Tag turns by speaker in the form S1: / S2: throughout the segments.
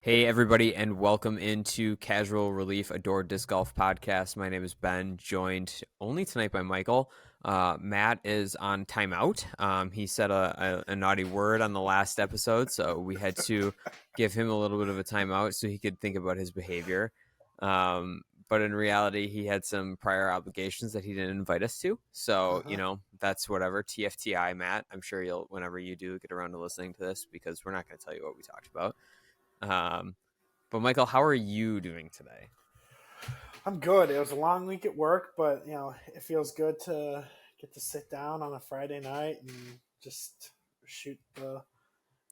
S1: Hey, everybody, and welcome into Casual Relief Adored Disc Golf Podcast. My name is Ben, joined only tonight by Michael. Matt is on timeout. He said a naughty word on the last episode, so we had to give him a little bit of a timeout so he could think about his behavior. But in reality, he had some prior obligations that he didn't invite us to. So, that's whatever. TFTI, Matt. I'm sure you'll, whenever you do get around to listening to this, because we're not going to tell you what we talked about. But Michael, how are you doing today?
S2: I'm good. It was a long week at work, but it feels good to get to sit down on a Friday night and just shoot the,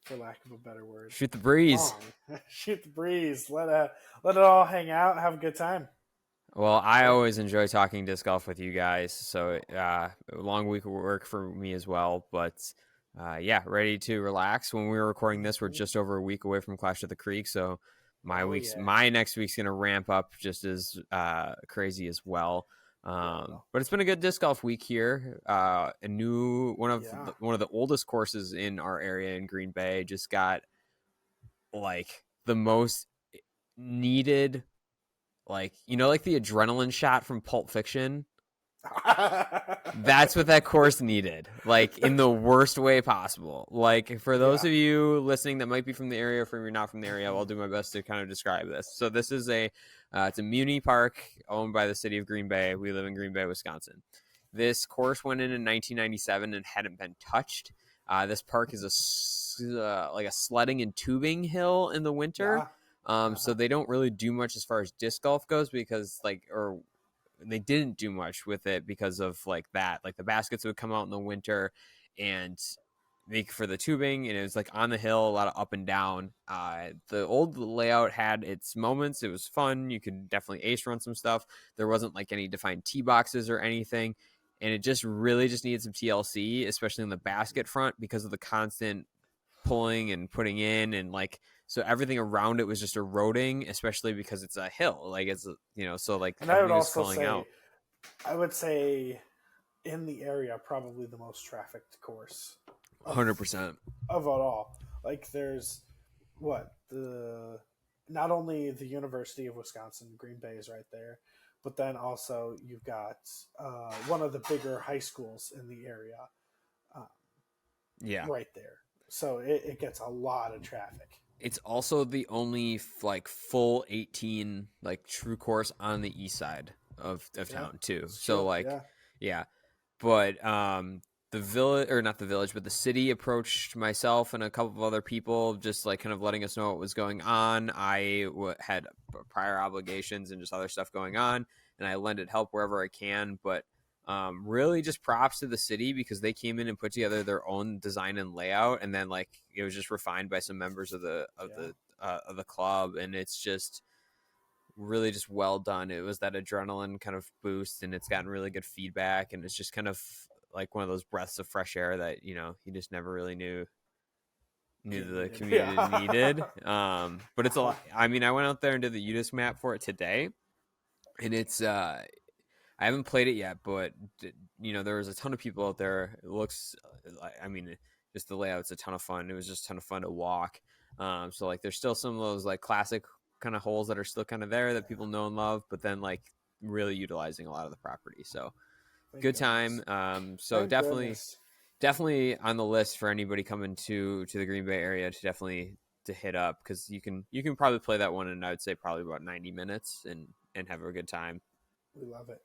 S2: for lack of a better word,
S1: Shoot the breeze.
S2: shoot the breeze. Let it all hang out. Have a good time.
S1: Well, I always enjoy talking disc golf with you guys. So, a long week of work for me as well. But ready to relax. When we were recording this, we're just over a week away from Clash of the Creek. So, my next week's gonna ramp up just as crazy as well. But it's been a good disc golf week here. A new one of the oldest courses in our area in Green Bay just got like the most needed, like the adrenaline shot from Pulp Fiction. That's what that course needed, like in the worst way possible. Like, for those of you listening that might be from the area, or if you're not from the area, I'll do my best to kind of describe this. So this is it's a muni park owned by the city of Green Bay. We live in Green Bay, Wisconsin. This course went in 1997 and hadn't been touched. This park is like a sledding and tubing hill in the winter. So they don't really do much as far as disc golf goes because they didn't do much with it because of that. Like, the baskets would come out in the winter and for the tubing, and it was like on the hill, a lot of up and down. The old layout had its moments. It was fun. You could definitely ace run some stuff. There wasn't like any defined tee boxes or anything. And it just really just needed some TLC, especially in the basket front, because of the constant pulling and putting in, and so everything around it was just eroding, especially because it's a hill. Like, it's so like,
S2: and I would
S1: was
S2: also
S1: falling
S2: say,
S1: out.
S2: I would say, in the area, probably the most trafficked course.
S1: 100%
S2: of it all. Like, there's not only the University of Wisconsin, Green Bay is right there, but then also you've got one of the bigger high schools in the area. Right there. So it gets a lot of traffic.
S1: It's also the only full 18 true course on the east side of town too. So but the village, or not the village, but the city approached myself and a couple of other people, just kind of letting us know what was going on. I had prior obligations and just other stuff going on, and I lended help wherever I can. But really just props to the city, because they came in and put together their own design and layout, and then it was just refined by some members of the club, and it's just really just well done. It was that adrenaline kind of boost, and it's gotten really good feedback, and it's just kind of like one of those breaths of fresh air that you just never really knew the community needed. But it's a lot. I mean, I went out there and did the UDisc map for it today, and it's I haven't played it yet, but there was a ton of people out there. It looks, just the layout's a ton of fun. It was just a ton of fun to walk. So there's still some of those classic kind of holes that are still kind of there that people know and love, but then really utilizing a lot of the property. So good time. So definitely on the list for anybody coming to the Green Bay area to hit up, because you can probably play that one in, I would say, probably about 90 minutes and have a good time.
S2: We love it.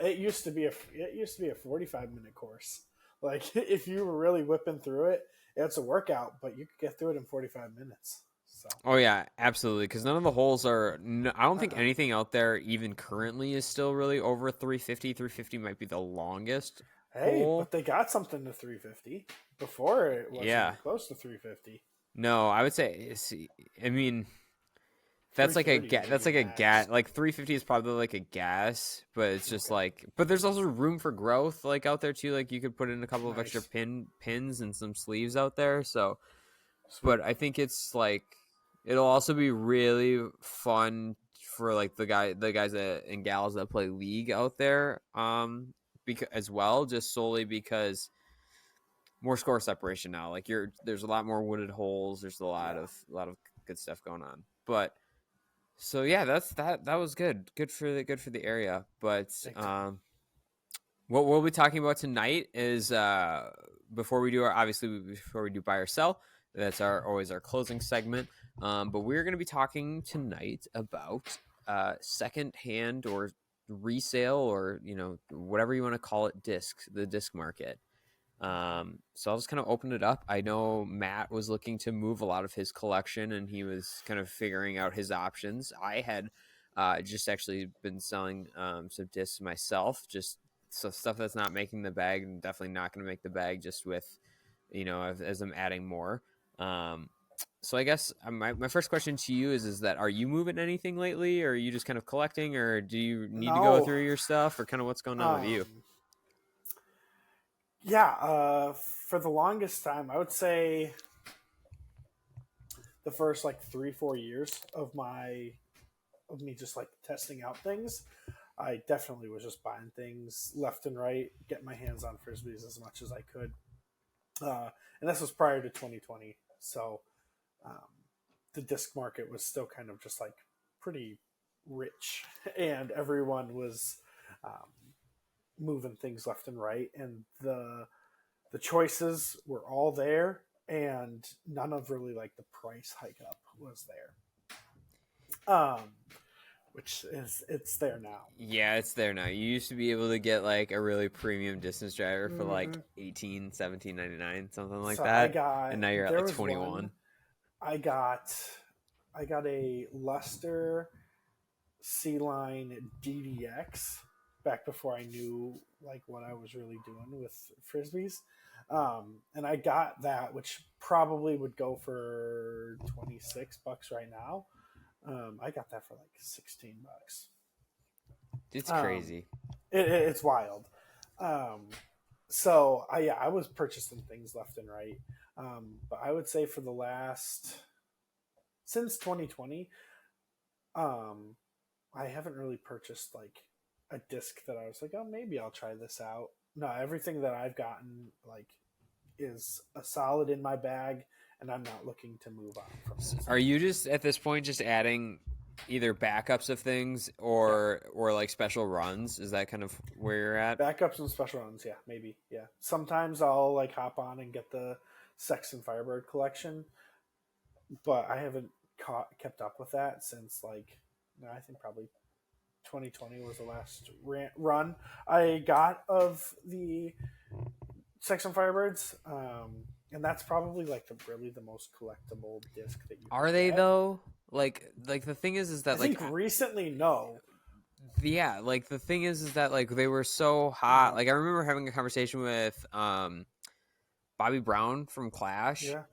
S2: It used to be a 45-minute course. Like, if you were really whipping through it, it's a workout, but you could get through it in 45 minutes. So.
S1: Oh yeah, absolutely. Because none of the holes are. I don't think anything out there even currently is still really over 350. 350 might be the longest.
S2: Hey, hole. But they got something to 350 before it wasn't even close to 350.
S1: No, I would say. I mean, that's like a gas. That's like a gas. Like 350 is probably like a gas, but it's just But there's also room for growth out there too. Like, you could put in a couple of extra pins and some sleeves out there. So, but I think it's it'll also be really fun for the guys and gals that play league out there, because as well, just solely because more score separation now. There's a lot more wooded holes. There's a lot of good stuff going on. But so yeah, that was good for the area. But what we'll be talking about tonight is before we do buy or sell, that's always our closing segment. But we're going to be talking tonight about second hand or resale, or whatever you want to call it, the disc market. So I'll just kind of open it up. I know Matt was looking to move a lot of his collection, and he was kind of figuring out his options. I had just actually been selling some discs myself, just so stuff that's not making the bag, and definitely not going to make the bag, just with as I'm adding more. So I guess my first question to you is that, are you moving anything lately, or are you just kind of collecting, or do you need to go
S2: No.
S1: through your stuff, or kind of what's going on with you?
S2: Yeah, for the longest time, I would say the first like 3-4 years of me just like testing out things, I definitely was just buying things left and right, getting my hands on frisbees as much as I could. And this was prior to 2020, so um, the disc market was still kind of just like pretty rich, and everyone was um, moving things left and right, and the choices were all there, and none of really like the price hike up was there. Which is it's there now.
S1: Yeah, it's there now. You used to be able to get like a really premium distance driver for like
S2: Mm-hmm.
S1: 18, 17.99, something like
S2: So I
S1: that.
S2: got
S1: And now you're at
S2: there
S1: like
S2: was
S1: 21.
S2: one I got I got a Luster C Line DDX back before I knew like what I was really doing with frisbees. And I got that, which probably would go for $26 right now. I got that for like $16.
S1: It's
S2: Um,
S1: crazy.
S2: it's wild. Um, so I was purchasing things left and right. But I would say for the last since 2020, um, I haven't really purchased like a disc that I was like, oh, maybe I'll try this out. No, everything that I've gotten like is a solid in my bag, and I'm not looking to move on from it.
S1: Are you just at this point just adding either backups of things
S2: Yeah,
S1: or like special runs? Is that kind of where you're at?
S2: backups and special runs. Yeah, maybe. Yeah, sometimes I'll like hop on and get the Sex and Firebird collection, but I haven't kept up with that since like I think probably 2020 was the last run I got of the Sex and Firebirds, and that's probably like really the most collectible disc that you
S1: Are
S2: can
S1: they
S2: get.
S1: though? Like the thing is
S2: I
S1: that like
S2: think recently, no.
S1: yeah, like the thing is that like they were so hot.
S2: Yeah,
S1: Like I remember having a conversation with Bobby Brown from Clash
S2: yeah,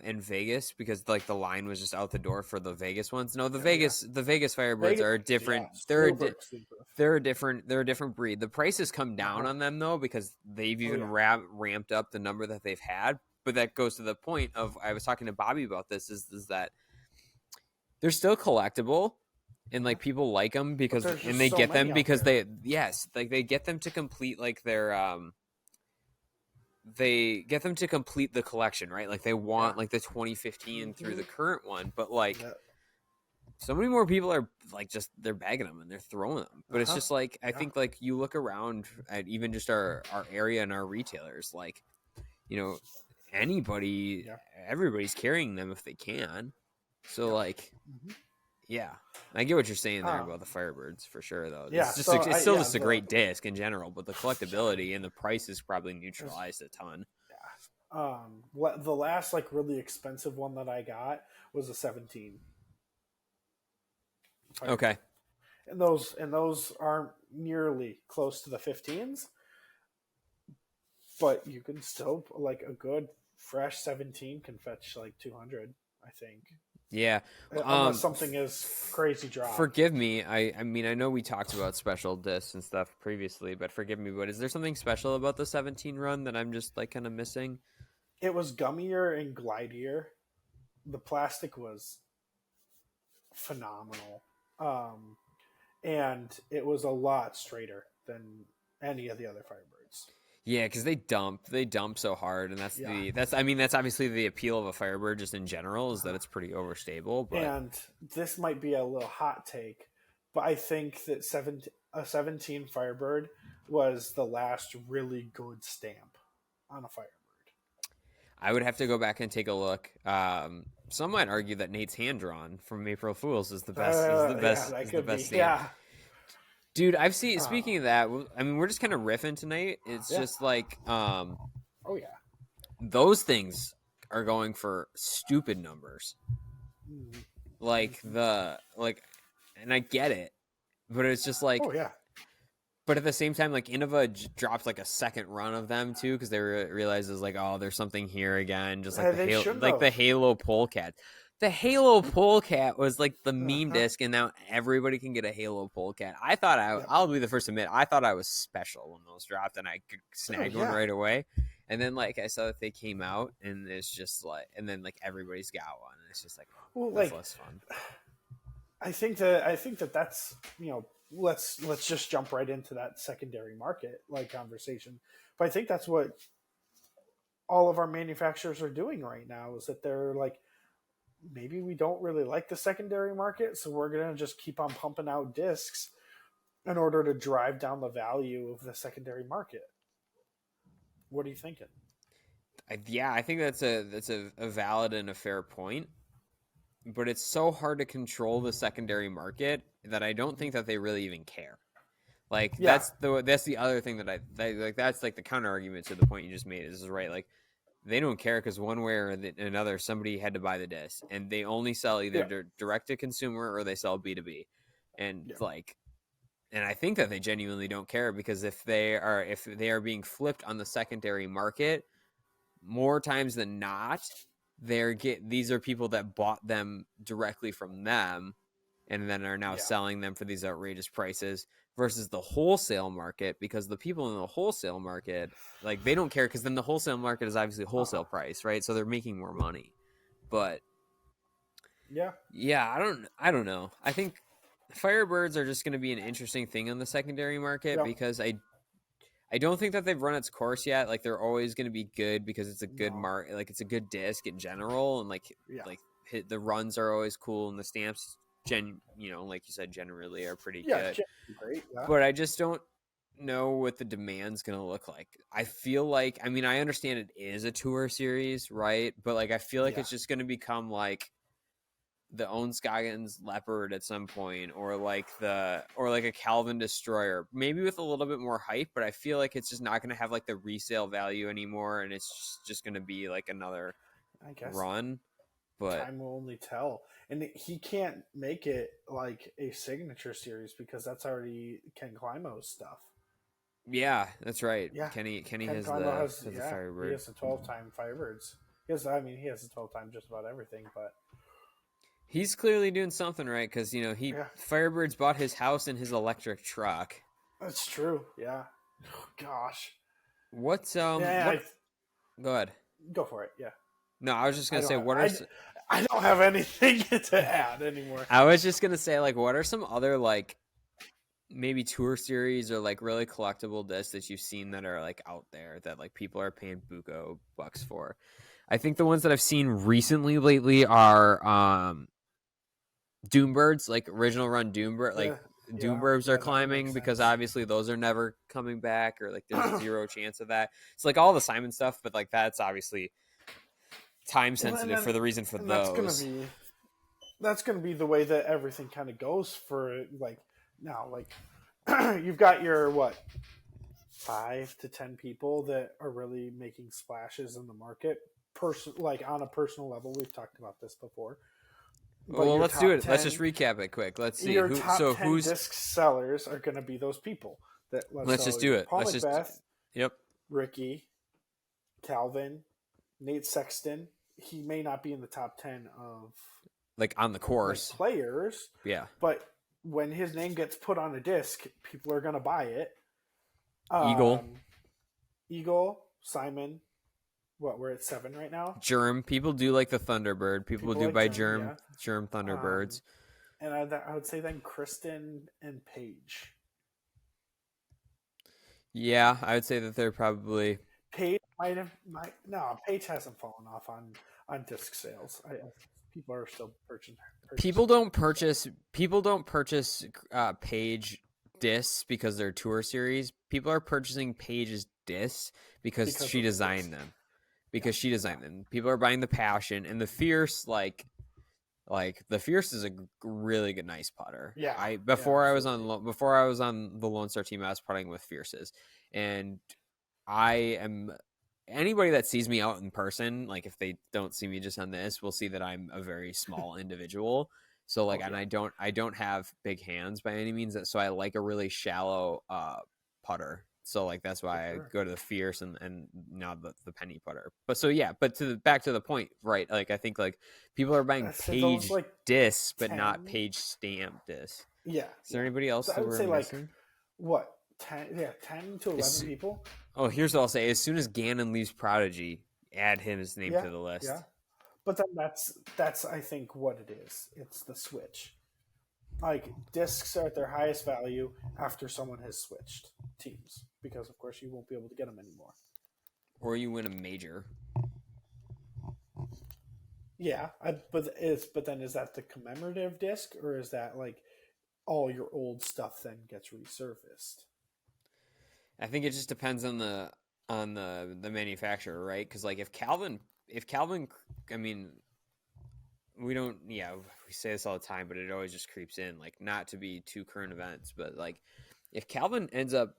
S1: in Vegas, because like the line was just out the door for the Vegas ones. No,
S2: oh yeah.
S1: The Vegas Firebirds
S2: Vegas,
S1: are a
S2: yeah,
S1: different.
S2: super exclusive.
S1: They're a different breed. The prices come
S2: Uh
S1: down
S2: huh.
S1: on them though, because they've
S2: Oh
S1: even
S2: yeah.
S1: ramped up the number that they've had. But that goes to the point of, I was talking to Bobby about this, is that they're still collectible, and
S2: Uh-huh.
S1: like people like them
S2: But
S1: because,
S2: there's
S1: and
S2: just
S1: they
S2: so
S1: get them
S2: many out
S1: because
S2: there.
S1: they get them to complete like their they get them to complete the collection, right? Like they
S2: Yeah.
S1: want like the 2015 through
S2: Mm-hmm.
S1: the current one, but like
S2: Yeah.
S1: so many more people are like, just they're bagging them and they're throwing them.
S2: Uh
S1: But it's
S2: huh.
S1: just like, I
S2: Yeah.
S1: think like you look around at even just our area and our retailers, like, you know, anybody,
S2: Yeah.
S1: everybody's carrying them if they can. So
S2: Yep.
S1: like,
S2: Mm-hmm.
S1: yeah, I get what you're saying there
S2: Um.
S1: about the Firebirds for sure, though.
S2: Yeah. So
S1: It's
S2: I
S1: still
S2: yeah
S1: just a great disc in general, but the
S2: yeah.
S1: collectability and the price is probably
S2: There's,
S1: neutralized a ton.
S2: yeah. The last like really expensive one that I got was a 17
S1: Okay.
S2: Firebird, and those aren't nearly close to the 15s, but you can still like a good fresh 17 can fetch like 200, I think,
S1: Yeah.
S2: unless something is crazy drop.
S1: Forgive me. I mean, I know we talked about special discs and stuff previously, but forgive me. But is there something special about the 17 run that I'm just like kind of missing?
S2: It was gummier and glidier. The plastic was phenomenal, um, and it was a lot straighter than any of the other Firebirds.
S1: Yeah, because they dump so hard, and
S2: Yeah,
S1: that's obviously the appeal of a Firebird just in general is that it's pretty overstable. But
S2: and this might be a little hot take, but I think that a 17 Firebird was the last really good stamp on a Firebird.
S1: I would have to go back and take a look. Some might argue that Nate's hand drawn from April Fools is the best
S2: Yeah, that
S1: is the
S2: could
S1: best
S2: be.
S1: stamp.
S2: Yeah.
S1: Dude, I've seen.
S2: Uh,
S1: Speaking of that, I mean, we're just kind of riffing tonight. It's
S2: yeah.
S1: just like
S2: Oh yeah.
S1: those things are going for stupid numbers. Like
S2: Mm-hmm.
S1: and I get it, but it's just like,
S2: Oh yeah.
S1: but at the same time, like Innova dropped like a second run of them too because they realizes like, oh, there's something here again, just like
S2: They shouldn't
S1: the
S2: have.
S1: Halo Polecat. The Halo Polecat was like the meme
S2: Uh-huh.
S1: disc, and now everybody can get a Halo Polecat. I thought
S2: Yep.
S1: I'll be the first to admit, I thought I was special when those dropped, and I
S2: Oh
S1: snagged one
S2: yeah.
S1: right away. And then like I saw that they came out, and it's just like, and then like everybody's got one, and it's just like, oh,
S2: Well,
S1: that's
S2: like
S1: less fun.
S2: I think that that's let's just jump right into that secondary market like conversation. But I think that's what all of our manufacturers are doing right now is that they're like maybe we don't really like the secondary market, so we're gonna just keep on pumping out discs in order to drive down the value of the secondary market. What are you thinking?
S1: Yeah, I think that's a valid and a fair point. But it's so hard to control the secondary market that I don't think that they really even care. Like
S2: Yeah,
S1: that's the other thing that like that's like the counter argument to the point you just made is right. Like they don't care because one way or another somebody had to buy the disc, and they only sell either
S2: yeah,
S1: direct to consumer or they sell B2B, and
S2: yeah.
S1: like. And I think that they genuinely don't care because if they are being flipped on the secondary market, more times than not, these are people that bought them directly from them and then are now
S2: Yeah.
S1: selling them for these outrageous prices versus the wholesale market because the people in the wholesale market like they don't care because then the wholesale market is obviously
S2: Uh-uh.
S1: wholesale price, right? So they're making more money. But
S2: Yeah.
S1: yeah, I don't know. I think Firebirds are just going to be an interesting thing on the secondary market
S2: Yep.
S1: because I don't think that they've run its course yet. Like they're always going to be good because it's a good
S2: No.
S1: like it's a good disc in general, and
S2: Yeah.
S1: like the runs are always cool, and the stamps like you said, generally are pretty
S2: Yeah.
S1: good.
S2: Great. Yeah.
S1: But I just don't know what the demand's going to look like. I feel like I understand it is a tour series, right? But like I feel like
S2: Yeah.
S1: it's just going to become like the Onscoggins Leopard at some point, or like a Calvin Destroyer, maybe with a little bit more hype. But I feel like it's just not going to have like the resale value anymore, and it's just going to be like another
S2: I guess
S1: run. But
S2: time will only tell. And he can't make it like a signature series because that's already Ken Climo's stuff.
S1: yeah, that's right.
S2: Yeah.
S1: Kenny
S2: Ken
S1: has
S2: Climo
S1: the
S2: he
S1: Firebird.
S2: has the 12-time Firebirds. He has the 12-time just about everything, but
S1: He's clearly doing something right because he
S2: yeah,
S1: Firebirds bought his house and his electric truck.
S2: that's true. Yeah. Oh, gosh.
S1: What's
S2: Yeah,
S1: what? Go ahead.
S2: go for it. Yeah.
S1: No, I was just
S2: I
S1: gonna
S2: don't
S1: say
S2: have,
S1: what are.
S2: I don't have anything to add anymore.
S1: I was just gonna say like what are some other like maybe tour series or like really collectible discs that you've seen that are like out there that like people are paying buco bucks for. I think the ones that I've seen recently lately are Doombirds, like original run Doombird, like Doomburbs are
S2: Yeah, that would make
S1: climbing because
S2: sense.
S1: obviously those are never coming back or like there's zero chance of that. It's like all the Simon stuff, but like that's obviously time
S2: Well,
S1: sensitive for the reason for
S2: and
S1: those.
S2: that's gonna be the way that everything kind of goes for like now. Like you've got your 5 to 10 people that are really making splashes in the market. Like on a personal level, we've talked about this before. But
S1: Well, let's do it. Let's just recap it quick. Let's see
S2: your
S1: who.
S2: top
S1: So
S2: 10
S1: who's?
S2: disc sellers are going to be those people that
S1: Let's just do it.
S2: Paul
S1: Let's just.
S2: Macbeth,
S1: Yep.
S2: Ricky, Calvin, Nate Sexton. He may not be in the top 10 of
S1: Like on the course.
S2: like players,
S1: Yeah.
S2: but when his name gets put on a disc, people are going to buy it.
S1: Eagle.
S2: Eagle, Simon. We're at 7 right now.
S1: Germ. People do like the Thunderbird. People do
S2: like
S1: buy
S2: Germ,
S1: Germ Thunderbirds.
S2: And I would say then Kristen and Paige.
S1: Yeah, I would say that they're probably
S2: Page might no, Page hasn't fallen off on disc sales. People are still purchasing
S1: people don't purchase Page discs because they're tour series. People are purchasing Page's discs because
S2: because
S1: she
S2: of the disc.
S1: designed them.
S2: Yeah,
S1: Because she
S2: yeah,
S1: designed them. People are buying the Passion and the Fierce. Like the Fierce is a really good, nice putter.
S2: yeah,
S1: I
S2: yeah, absolutely.
S1: before I was on the Lone Star team, I was putting with Fierces, and I am anybody that sees me out in person, like if they don't see me just on this, will see that I'm a very small individual. So like,
S2: Oh
S1: and
S2: yeah,
S1: I don't have big hands by any means. So I like a really shallow putter. So like that's
S2: for
S1: why I
S2: sure.
S1: go to the Fierce and now the penny putter. But so yeah, but back to the point, right? Like I think like people are buying
S2: So those
S1: Page
S2: like
S1: discs, but not
S2: 10.
S1: Page stamp discs.
S2: Yeah,
S1: Is there
S2: yeah.
S1: anybody else
S2: So I
S1: that
S2: would
S1: we're
S2: say like
S1: missing?
S2: what 10? Yeah, 10 to 11
S1: As,
S2: people.
S1: Oh, here's what I'll say. As soon as Ganon leaves Prodigy, add his name
S2: Yeah,
S1: to the
S2: yeah.
S1: list.
S2: But then that's I think what it is. It's the switch. Like discs are at their highest value after someone has switched teams because of course you won't be able to get them anymore.
S1: Or you win a major.
S2: Yeah, but then is that the commemorative disc or is that like all your old stuff then gets resurfaced?
S1: I think it just depends on the manufacturer, right? Because like if Calvin, I mean, we don't, yeah, we say this all the time, but it always just creeps in. Like not to be too current events, but like if Calvin ends up,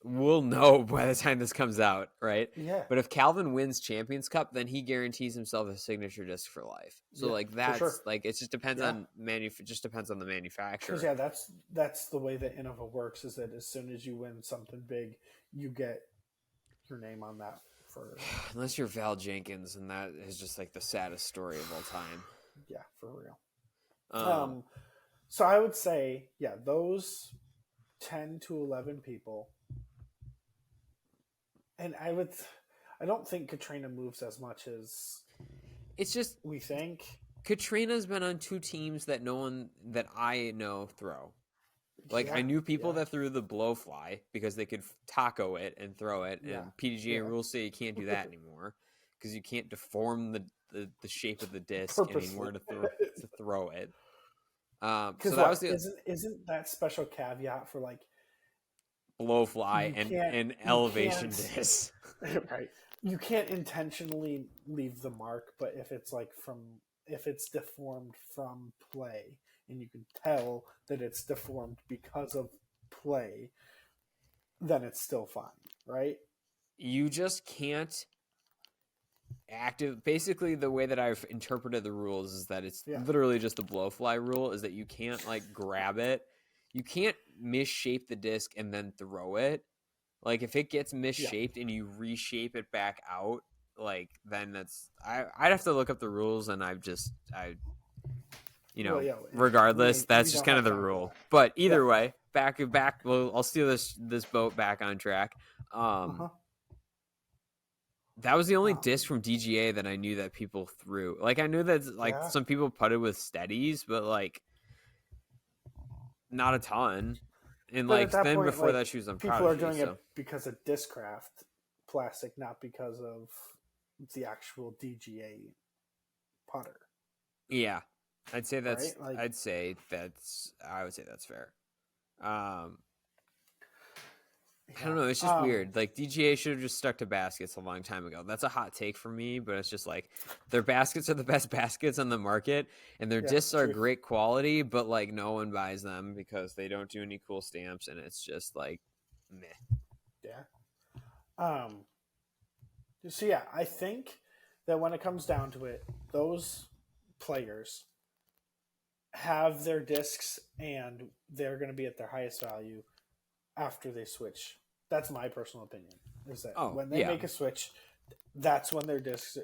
S1: we'll know by the time this comes out, right?
S2: Yeah,
S1: But if Calvin wins Champions Cup, then he guarantees himself a signature disc for life. So
S2: yeah,
S1: like
S2: for sure.
S1: that's like it just depends
S2: Yeah,
S1: on just depends on the
S2: because
S1: manufacturer.
S2: yeah, that's the way that Innova works. Is that as soon as you win something big, you get your name on that for
S1: Unless you're Val Jenkins, and that is just like the saddest story of all time.
S2: yeah, for real.
S1: Um,
S2: Um, so I would say yeah, those 10 to 11 people, and I don't think Katrina moves as much as
S1: it's just
S2: we think.
S1: Katrina's been on two teams that no one that I know throw. Like I
S2: Yeah,
S1: knew people
S2: yeah,
S1: that threw the blowfly because they could taco it and throw it,
S2: yeah,
S1: and PDGA
S2: yeah.
S1: rules say you can't do that anymore because you can't deform the shape of the disc
S2: Purposely,
S1: anymore to throw it. So
S2: because
S1: that was
S2: what
S1: the
S2: isn't that special caveat for like
S1: blowfly
S2: you can't
S1: and
S2: you
S1: elevation
S2: can't
S1: disc.
S2: right you can't intentionally leave the mark, but if it's deformed from play and you can tell that it's deformed because of play, then it's still fine, right?
S1: You just can't active basically the way that I've interpreted the rules is that it's
S2: Yeah,
S1: literally just the blowfly rule is that you can't like grab it. You can't misshape the disc and then throw it. Like if it gets
S2: yeah.
S1: misshaped and you reshape it back out, like then I'd have to look up the rules and I
S2: Well, yeah,
S1: regardless,
S2: we
S1: that's just
S2: don't
S1: kind of
S2: have
S1: the
S2: time for
S1: rule.
S2: that.
S1: But
S2: Yeah,
S1: either way, back well, I'll steal this boat back on track. Um
S2: uh-huh.
S1: That was the only disc
S2: um
S1: from DGA that I knew that people threw. Like I knew that like
S2: yeah,
S1: some people putted with steadies, but like not a ton. And
S2: but at
S1: like
S2: that
S1: then
S2: point,
S1: before
S2: like
S1: that, she was on
S2: people are
S1: Prodigy.
S2: doing it
S1: So
S2: because of discraft plastic, not because of the actual DGA putter,
S1: yeah,
S2: right? Like,
S1: I would say that's fair. Um, I don't
S2: yeah,
S1: know. It's just weird. Like DGA should have just stuck to baskets a long time ago. That's a hot take for me, but it's just like their baskets are the best baskets on the market, and their
S2: yeah,
S1: discs are
S2: truth,
S1: great quality, but like no one buys them because they don't do any cool stamps, and it's just like meh.
S2: yeah. Um, so yeah, I think that when it comes down to it, those players have their discs and they're going to be at their highest value after they switch. That's my personal opinion. Is that
S1: Oh
S2: when they
S1: yeah,
S2: make a switch, that's when their discs.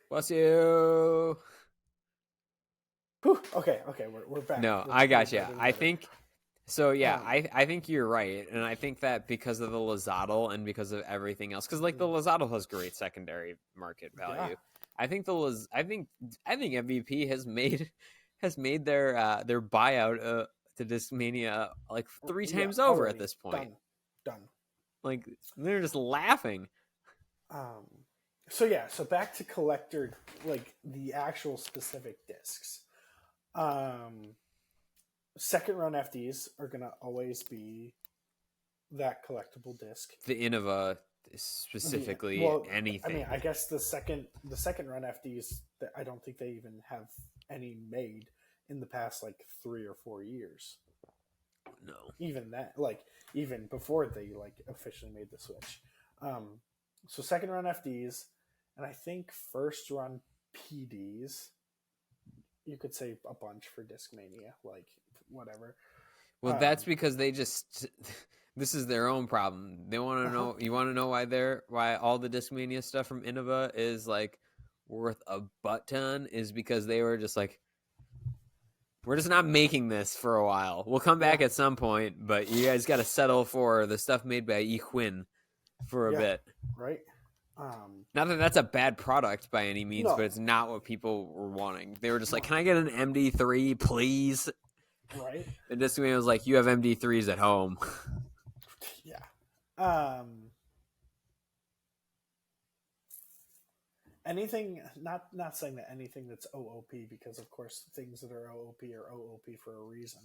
S1: bless you.
S2: Whew, okay, okay, we're back.
S1: No, I
S2: We're
S1: got you.
S2: better
S1: I
S2: together.
S1: think so. Yeah,
S2: Um,
S1: I think you're right, and I think that because of the Lazado and because of everything else, because like the Lazado has great secondary market
S2: yeah,
S1: value. I think I think MVP has made their buyout to Discmania like 3
S2: Yeah,
S1: times over at
S2: already
S1: this point.
S2: done.
S1: Like they're just laughing.
S2: Um, so back to collector, like the actual specific discs. Um, Second run FDs are gonna always be that collectible disc.
S1: The Innova
S2: The
S1: specifically
S2: well, I mean,
S1: anything.
S2: I guess the second run FDs, I don't think they even have any made in the past like 3 or 4 years.
S1: No.
S2: Even that, like even before they like officially made the switch. Um, so second run FDs, and I think first run PDs. You could say a bunch for Discmania, like whatever.
S1: Well, that's because they just this is their own problem. They want to
S2: Uh-huh.
S1: know. You want to know why all the Discmania stuff from Innova is like worth a butt ton is because they were just like, we're just not making this for a while. We'll come back
S2: Yeah.
S1: at some point, but you guys got to settle for the stuff made by eQuinn for a
S2: Yeah.
S1: bit.
S2: Right.
S1: Not that that's a bad product by any means, but
S2: No.
S1: it's not what people were wanting. They were just like, "Can I get an MD3, please?"
S2: Right.
S1: And Discmania was like, "You have MD3s at home."
S2: Yeah. Anything, not saying that anything that's OOP, because of course things that are OOP for a reason.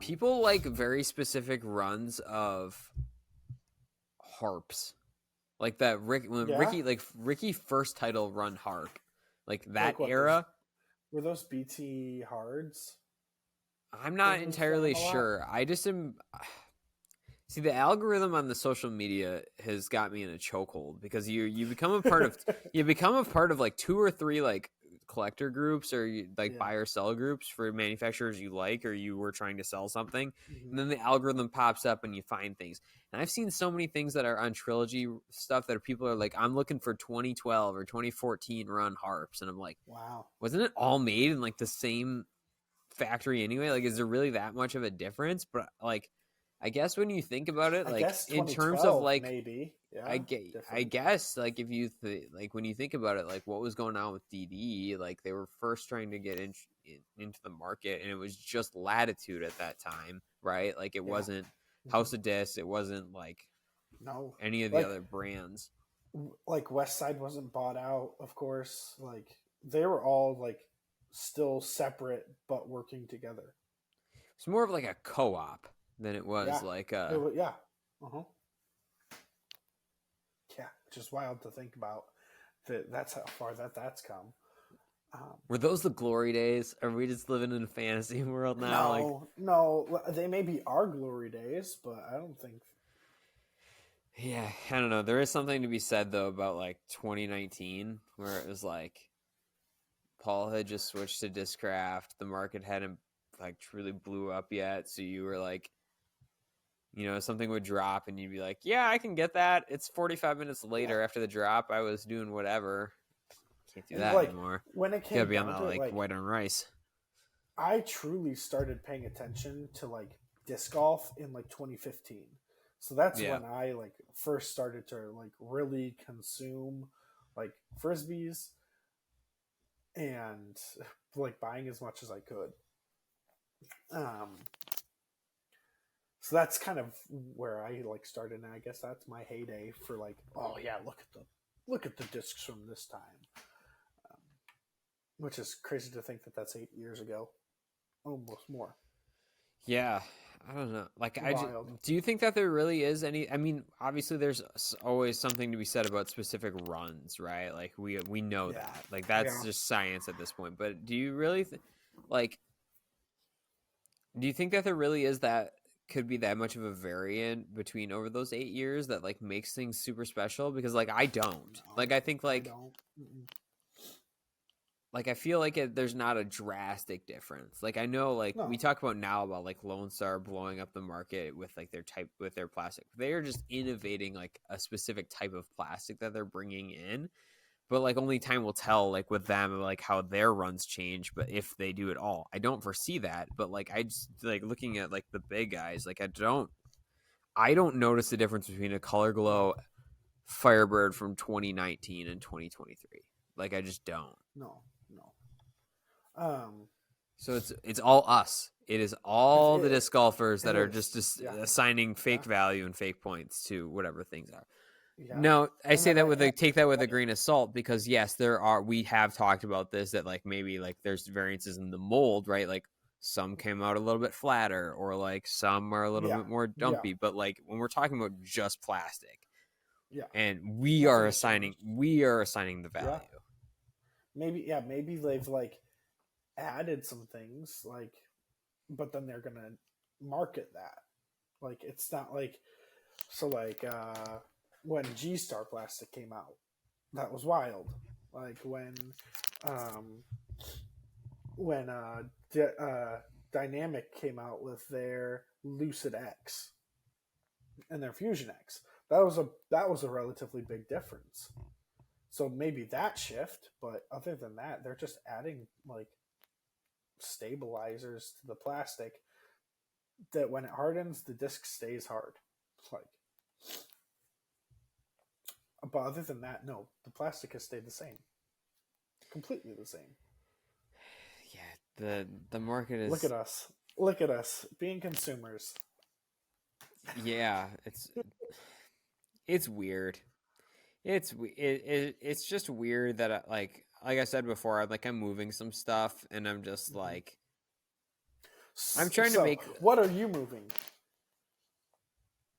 S1: People like very specific runs of harps, like that
S2: Yeah.
S1: Ricky first title run harp, like that
S2: Like what those
S1: era.
S2: were those BT hards
S1: I'm
S2: that
S1: not
S2: he was throwing
S1: entirely
S2: a lot.
S1: sure. I just am. See, the algorithm on the social media has got me in a chokehold because you become a part of like 2 or 3 like collector groups or like
S2: Yeah.
S1: buy or sell groups for manufacturers you like or you were trying to sell something,
S2: Mm-hmm.
S1: and then the algorithm pops up and you find things. And I've seen so many things that are on Trilogy stuff that people are like, I'm looking for 2012 or 2014 run harps, and I'm like,
S2: Wow.
S1: wasn't it all made in like the same factory anyway? Like, is there really that much of a difference? But like, I guess when you think about it,
S2: I
S1: like
S2: guess
S1: in terms of
S2: 2012
S1: like,
S2: maybe.
S1: I
S2: Yeah.
S1: get, I
S2: Different.
S1: guess like if you like when you think about it, like what was going on with DD, like they were first trying to get into the market, and it was just Latitude at that time, right? Like it
S2: Yeah.
S1: wasn't
S2: Mm-hmm.
S1: House of Disc, it wasn't like
S2: No.
S1: any of the
S2: Like
S1: other brands.
S2: West Side wasn't bought out, of course. Like they were all like still separate but working together.
S1: It's more of like a co-op than it was
S2: Yeah.
S1: like
S2: Yeah. Uh-huh. Yeah, which is wild to think about. That's how far that's come.
S1: were those the glory days? Are we just living in a fantasy world now? Like,
S2: no, they may be our glory days, but I don't think.
S1: yeah, I don't know. There is something to be said though about like 2019 where it was like Paul had just switched to Discraft. The market hadn't like truly blew up yet, so you were like, something would drop and you'd be like, "Yeah, I can get that." It's 45 minutes
S2: Yeah,
S1: later after the drop. I was doing whatever. Can't do
S2: and
S1: that
S2: like
S1: anymore.
S2: when it
S1: You gotta
S2: came
S1: be on
S2: down
S1: that
S2: to it,
S1: like
S2: like
S1: white on rice.
S2: I truly started paying attention to like disc golf in like 2015. So that's
S1: Yeah.
S2: when I like first started to like really consume like frisbees and like buying as much as I could. Um, so that's kind of where I like started, and I guess that's my heyday for like, oh yeah, look at the discs from this time, um, which is crazy to think that that's 8 years ago, almost more.
S1: Yeah, I don't know. Like,
S2: Wild.
S1: do you think that there really is any? I mean, obviously, there's always something to be said about specific runs, right? Like, we know
S2: Yeah,
S1: that. Like, that's
S2: yeah.
S1: just science at this point. But do you really like? Do you think that there really is that could be that much of a variant between over those 8 years that like makes things super special? Because like I don't.
S2: No,
S1: Like I think
S2: I
S1: like
S2: don't. Mm-mm.
S1: like I feel like there's not a drastic difference. Like I know like we
S2: No,
S1: talk about now about like Lone Star blowing up the market with like their plastic. They are just innovating like a specific type of plastic that they're bringing in. But like only time will tell like with them like how their runs change, but if they do at all. I don't foresee that, but like I just like looking at like the big guys, like I don't notice the difference between a Color Glow
S2: no,
S1: Firebird from 2019 and 2023. Like I just don't.
S2: no, no. Um,
S1: So it's all us. It is all the disc golfers
S2: it
S1: that are just
S2: is. Yeah.
S1: assigning fake
S2: Yeah.
S1: value and fake points to whatever things are.
S2: Yeah.
S1: No, I
S2: And
S1: say
S2: then
S1: that with take that with a grain of salt, because yes, we have talked about this, that like maybe like there's variances in the mold, right? Like some came out a little bit flatter, or like some are a little
S2: yeah.
S1: bit more
S2: Yeah.
S1: dumpy. But like when we're talking about just plastic,
S2: Yeah.
S1: and
S2: Nothing has changed.
S1: we are assigning the value.
S2: Yeah. Maybe they've like added some things, like, but then they're gonna market that. Like, it's not like, so like when G Star plastic came out, that was wild. Like um when Dynamic came out with their Lucid X and their Fusion X, that was a relatively big difference. So maybe that shift, but other than that, they're just adding like stabilizers to the plastic that when it hardens, the disc stays hard. Like, but other than that, no, the plastic has stayed the same, completely the same.
S1: Yeah, the market
S2: Look
S1: is.
S2: at us. Look at us being consumers.
S1: Yeah, it's weird. It's just weird that like I said before, I'm moving some stuff, and I'm just
S2: Mm-hmm.
S1: like I'm trying to
S2: So,
S1: make.
S2: what are you moving?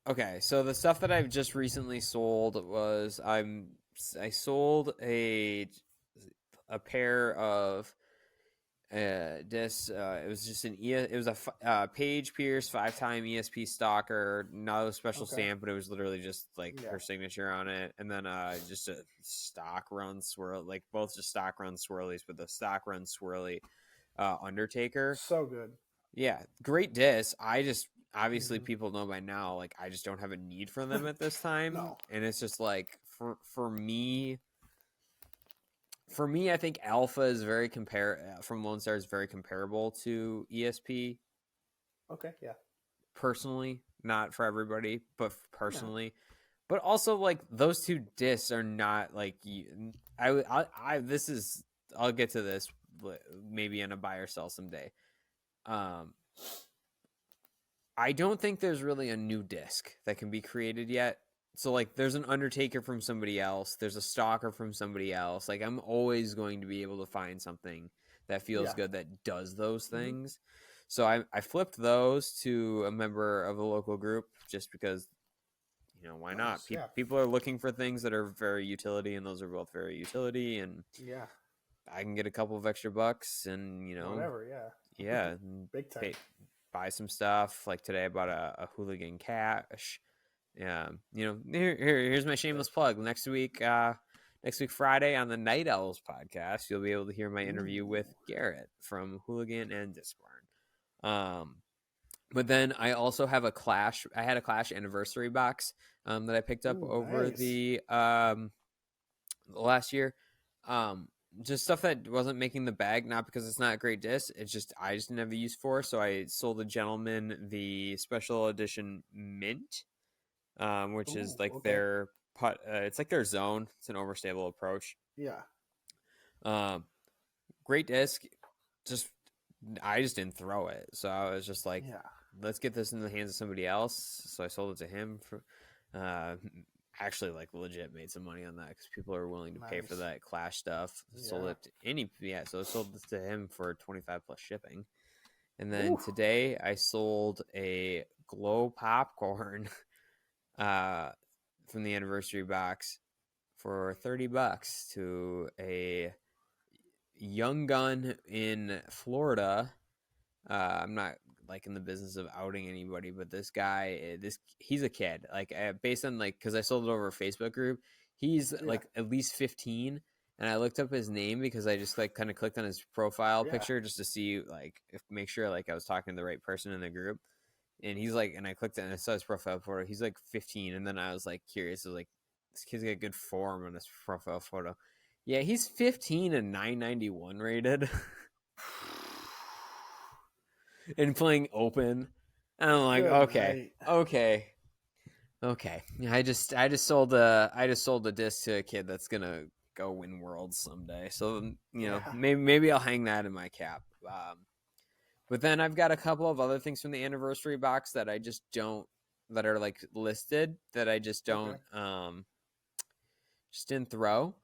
S1: Okay, so the stuff that I've just recently sold was I sold a pair of discs. It was just it was a Page Pierce 5-time ESP stalker, not a special
S2: Okay.
S1: stamp, but it was literally just like
S2: Yeah.
S1: her signature on it, and then just a stock run swirl, like both just stock run swirlies, but the stock run swirly Undertaker.
S2: So good.
S1: Yeah, great disc. I just obviously
S2: Mm-hmm.
S1: people know by now, like I just don't have a need for them at this time,
S2: No.
S1: and it's just like for me, I think Alpha is from Lone Star is very comparable to ESP.
S2: Okay. Yeah.
S1: Personally, not for everybody, but
S2: No.
S1: personally. But also, like those two discs are not like this is. I'll get to this maybe in a buy or sell someday. Um, I don't think there's really a new disc that can be created yet. So like there's an Undertaker from somebody else, there's a Stalker from somebody else. Like I'm always going to be able to find something that feels
S2: Yeah.
S1: good that does those
S2: Mm-hmm.
S1: things. So I flipped those to a member of a local group just because why not?
S2: Nice. Yeah.
S1: People are looking for things that are very utility, and those are both very utility, and
S2: Yeah.
S1: I can get a couple of extra bucks, and
S2: Whatever. Yeah.
S1: yeah, and
S2: Big time.
S1: buy some stuff. Like today, I bought a hooligan cash. Yeah, here's my shameless plug. Next week Friday on the Night Owls podcast, you'll be able to hear my interview
S2: Ooh.
S1: with Garrett from Hooligan and Disc Barn. But then I also have a Clash. I had a Clash anniversary box that I picked up
S2: Ooh.
S1: over
S2: Nice.
S1: the last year. Just stuff that wasn't making the bag, not because it's not a great disc. It's just I just didn't have the use for. So I sold a gentleman the special edition Mint, which is
S2: Ooh.
S1: like
S2: Okay.
S1: their putt. It's like their zone. It's an overstable approach.
S2: Yeah.
S1: Um, Great disc. Just I just didn't throw it, so I was just like,
S2: Yeah.
S1: let's get this in the hands of somebody else. So I sold it to him for. Actually, like legit made some money on that because people are willing to pay for
S2: Nice.
S1: that Clash stuff. Sold
S2: Yeah.
S1: it so I sold this to him for 25 plus shipping. And then
S2: Ooh.
S1: today I sold a glow popcorn from the anniversary box for $30 to a young gun in Florida. I'm not like in the business of outing anybody, but this guy, he's a kid. Like based on like because I sold it over a Facebook group, he's
S2: Yeah.
S1: like at least 15. And I looked up his name because I just like kind of clicked on his profile
S2: Yeah.
S1: picture just to see like make sure like I was talking to the right person in the group. And he's like, and I clicked it and I saw his profile photo. He's like 15, and then I was like curious. I was like, this kid's got good form on his profile photo. Yeah, he's 15 and 991 rated. And playing open. And I'm like,
S2: Good night.
S1: okay. I just sold a disc to a kid that's gonna go win worlds someday. So
S2: Yeah.
S1: maybe I'll hang that in my cap. But then I've got a couple of other things from the anniversary box that I just don't, that are like listed, that I just don't, just didn't throw.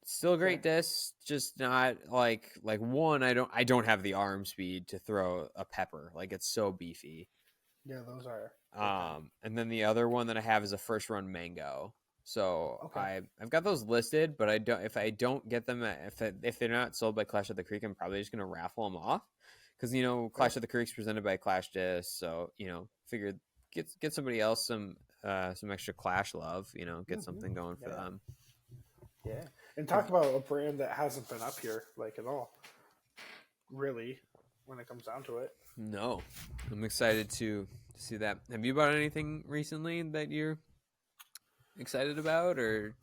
S1: Still a great disc, just not like one. I don't have the arm speed to throw a pepper. Like, it's so beefy.
S2: Yeah, those are.
S1: And then the other one that I have is a first run mango. So
S2: Okay.
S1: I've got those listed, but if I don't get them if they're not sold by Clash of the Creek, I'm probably just gonna raffle them off, because Clash of the Creek's presented by Clash Disc, so figured get somebody else some extra Clash love, get something going for them.
S2: Yeah, and talk about a brand that hasn't been up here like at all, really, when it comes down to it.
S1: No, I'm excited to see that. Have you bought anything recently that you're excited about, or?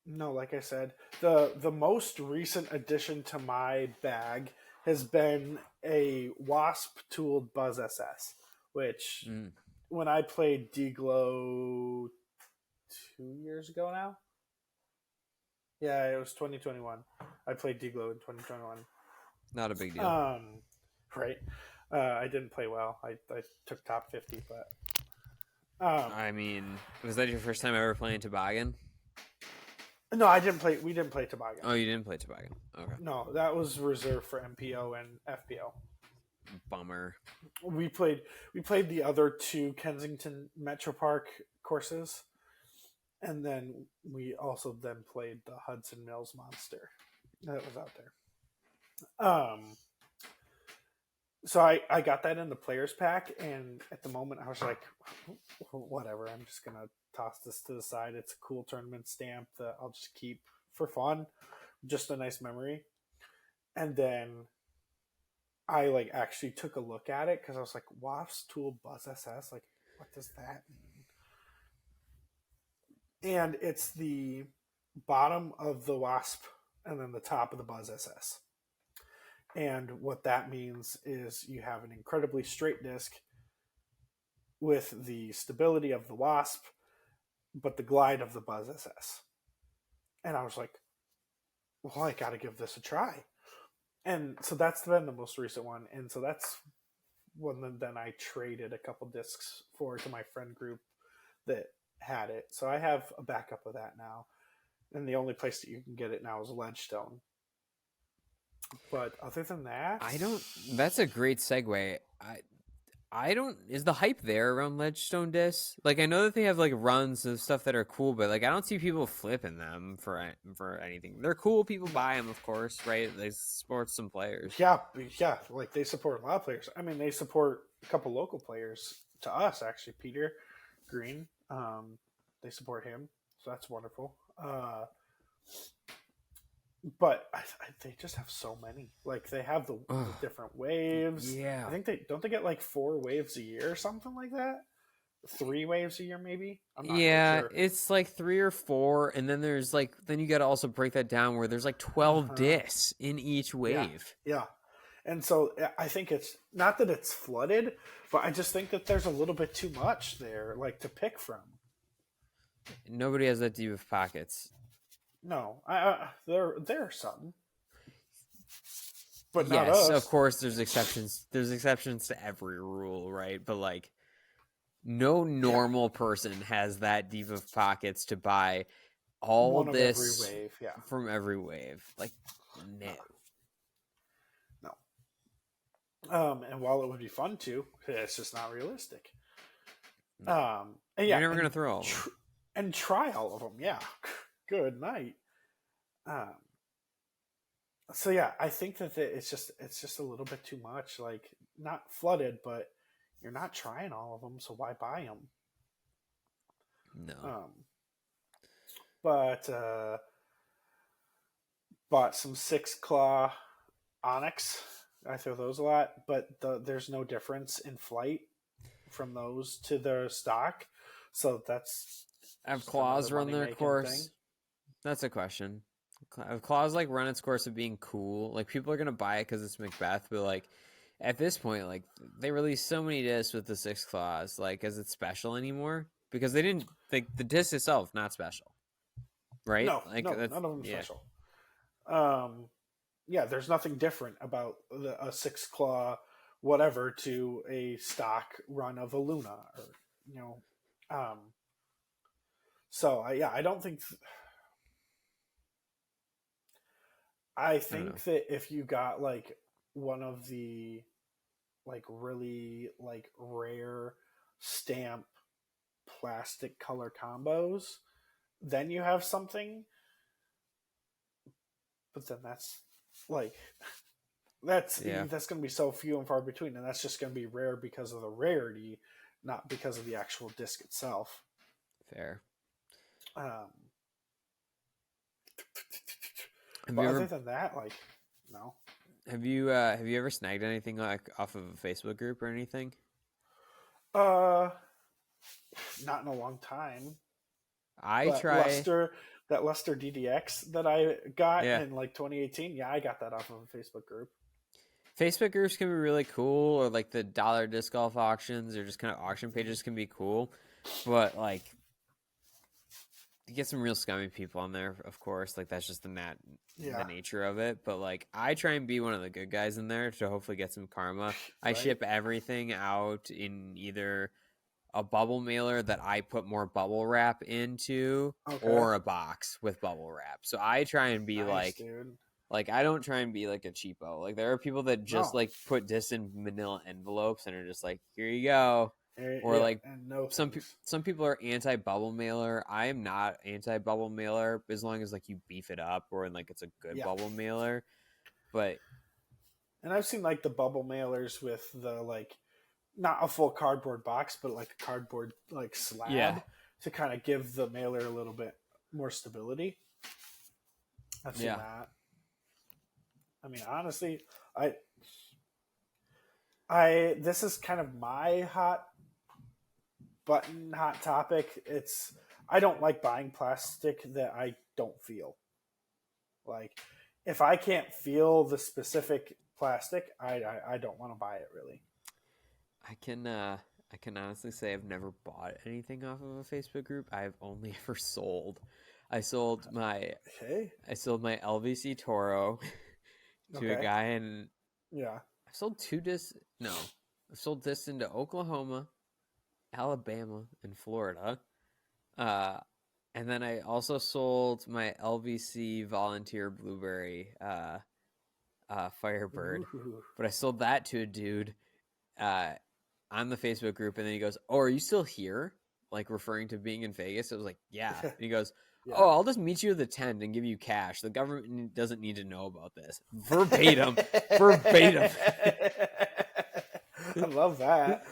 S2: No, like I said, the most recent addition to my bag has been a wasp tooled Buzz SS, which when I played D-Glow 2 years ago now. Yeah, it was 2021. I played D-Glow in 2021.
S1: Not a big deal.
S2: Right. I didn't play well. I took top 50, but
S1: I mean, was that your first time ever playing Toboggan?
S2: No, I didn't play. We didn't play Toboggan.
S1: Oh, you didn't play Toboggan. Okay.
S2: No, that was reserved for MPO and FPO.
S1: Bummer.
S2: We played the other two Kensington Metro Park courses, and then we also played the Hudson Mills Monster that was out there. So I got that in the players pack, and at the moment I was like, whatever, I'm just gonna toss this to the side. It's a cool tournament stamp that I'll just keep for fun, just a nice memory. And then I actually took a look at it because I was like, Wasp's Tool Buzz SS, like, what does that mean? And it's the bottom of the Wasp and then the top of the Buzz SS. And what that means is you have an incredibly straight disc with the stability of the Wasp, but the glide of the Buzz SS. And I was like, well, I got to give this a try. And so that's been the most recent one. And so that's one then I traded a couple discs to my friend group that had it. So I have a backup of that now. And the only place that you can get it now is Ledgestone. But other than that,
S1: that's a great segue. Is the hype there around Ledgestone discs? Like, I know that they have like runs of stuff that are cool, but like, I don't see people flipping them for anything. They're cool. People buy them, of course, right? They support some players.
S2: Yeah. Like, they support a lot of players. I mean, they support a couple local players to us, actually. Peter Green, they support him, so that's wonderful. But they just have so many. Like, they have the different waves.
S1: Yeah,
S2: I think they get like 4 waves a year or something like that. 3 waves a year, maybe. I'm not sure.
S1: It's like 3 or 4, and then there's then you got to also break that down where there's like 12 discs in each wave.
S2: Yeah. And so I think it's not that it's flooded, but I just think that there's a little bit too much there, like, to pick from.
S1: Nobody has that deep of pockets.
S2: No, there are some, but
S1: yes,
S2: not us.
S1: Of course, there's exceptions. There's exceptions to every rule, right? But like, no normal person has that deep of pockets to buy all
S2: one
S1: this
S2: of every wave,
S1: from every wave. Like,
S2: no. And while it would be fun to, it's just not realistic.
S1: No.
S2: And
S1: you're never gonna throw all of them.
S2: And try all of them. Yeah. Good night. So yeah, I think that it's just a little bit too much. Like, not flooded, but you're not trying all of them, so why buy them?
S1: No.
S2: But bought some 6-claw Onyx. I throw those a lot, but there's no difference in flight from those to their stock, so that's.
S1: Have claws run their course? Thing. That's a question. Have claws run its course of being cool? Like, people are gonna buy it because it's Macbeth, but like, at this point, like, they released so many discs with the 6 claws. Like, is it special anymore? Because they didn't. The disc itself not special. right?
S2: No,
S1: Like
S2: no,
S1: that's
S2: none of them
S1: yeah,
S2: special. Um, yeah, there's nothing different about a six claw whatever to a stock run of a Luna, or you know. Um, yeah, I don't think. I
S1: I don't know.
S2: think that if you got like one of the like really like rare stamp plastic color combos, then you have something. But then that's like
S1: Yeah,
S2: that's going to be so few and far between, and that's just going to be rare because of the rarity, not because of the actual disc itself.
S1: fair.
S2: Um,
S1: Have
S2: but
S1: you
S2: other
S1: ever
S2: than that, like, no.
S1: have you ever snagged anything like off of a Facebook group or anything?
S2: Uh, Not in a long time.
S1: I
S2: But
S1: try.
S2: That Luster DDX that I got
S1: Yeah,
S2: in like 2018, yeah, I got that off of a Facebook group.
S1: Facebook groups can be really cool, or like the dollar disc golf auctions, or just kind of auction pages can be cool. But like, you get some real scummy people on there, of course. Like that's just the
S2: Yeah,
S1: nature of it. But like, I try and be one of the good guys in there to hopefully get some karma. I
S2: right.
S1: ship everything out in either a bubble mailer that I put more bubble wrap into,
S2: Okay,
S1: or a box with bubble wrap. So I try and be
S2: nice, dude.
S1: like I don't try and be like a cheapo. Like there are people that just
S2: No,
S1: like put this in manila envelopes and are just like, here you go. Or
S2: yeah,
S1: like
S2: and no thanks.
S1: some people are anti bubble mailer. I am not anti bubble mailer as long as like you beef it up or like it's a good
S2: Yeah,
S1: bubble mailer. But
S2: and I've seen like the bubble mailers with the like not a full cardboard box, but like a cardboard like
S1: yeah,
S2: slab to kind of give the mailer a little bit more stability. I've seen
S1: yeah,
S2: that. I mean, honestly, I I this is kind of my hot topic. It's I don't like buying plastic that I don't feel. Like if I can't feel the specific plastic, I don't want to buy it really.
S1: I can I can honestly say I've never bought anything off of a Facebook group. I've only ever sold. I sold my
S2: Okay.
S1: I sold my LVC Toro to a
S2: Okay.
S1: guy, and
S2: Yeah.
S1: I've sold two discs. No, I've sold discs into Oklahoma, Alabama, and Florida. Uh, and then I also sold my LVC Volunteer Blueberry Firebird,
S2: Ooh.
S1: but I sold that to a dude uh, on the Facebook group, and then he goes, "Oh, are you still here?" Like referring to being in Vegas. I was like, "Yeah." And he goes,
S2: Yeah.
S1: "Oh, I'll just meet you at the tent and give you cash. The government doesn't need to know about this." Verbatim, verbatim.
S2: I love that.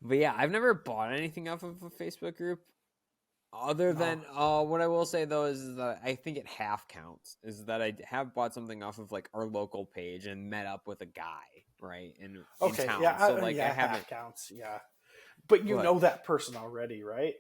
S1: But yeah, I've never bought anything off of a Facebook group. Other
S2: No.
S1: than what I will say though is that I think it half counts. Is that I have bought something off of like our local page and met up with a guy right in
S2: Okay. Yeah.
S1: town. So like I
S2: Yeah.
S1: haven't,
S2: Half counts. Yeah. But you
S1: but
S2: know that person already, right?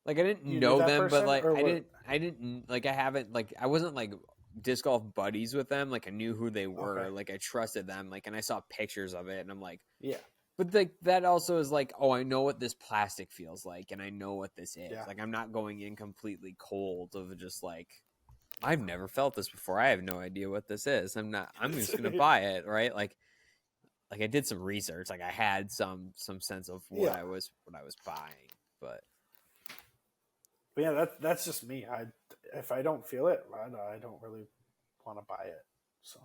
S1: like I didn't
S2: You knew
S1: know
S2: that
S1: them. But
S2: person,
S1: like
S2: or what?
S1: I didn't like I haven't like I wasn't like disc golf buddies with them. Like I knew who they
S2: Okay.
S1: were. Like I trusted them. Like and I saw pictures of it and I'm like,
S2: Yeah.
S1: but like that also is like, oh, I know what this plastic feels like, and I know what this is.
S2: Yeah.
S1: Like I'm not going in completely cold of just like I've never felt this before. I have no idea what this is. I'm not. I'm just gonna buy it, right? Like I did some research. Like I had some sense of
S2: Yeah.
S1: what I was buying, but
S2: But yeah, that's just me. I if I don't feel it, I don't really want to buy it. So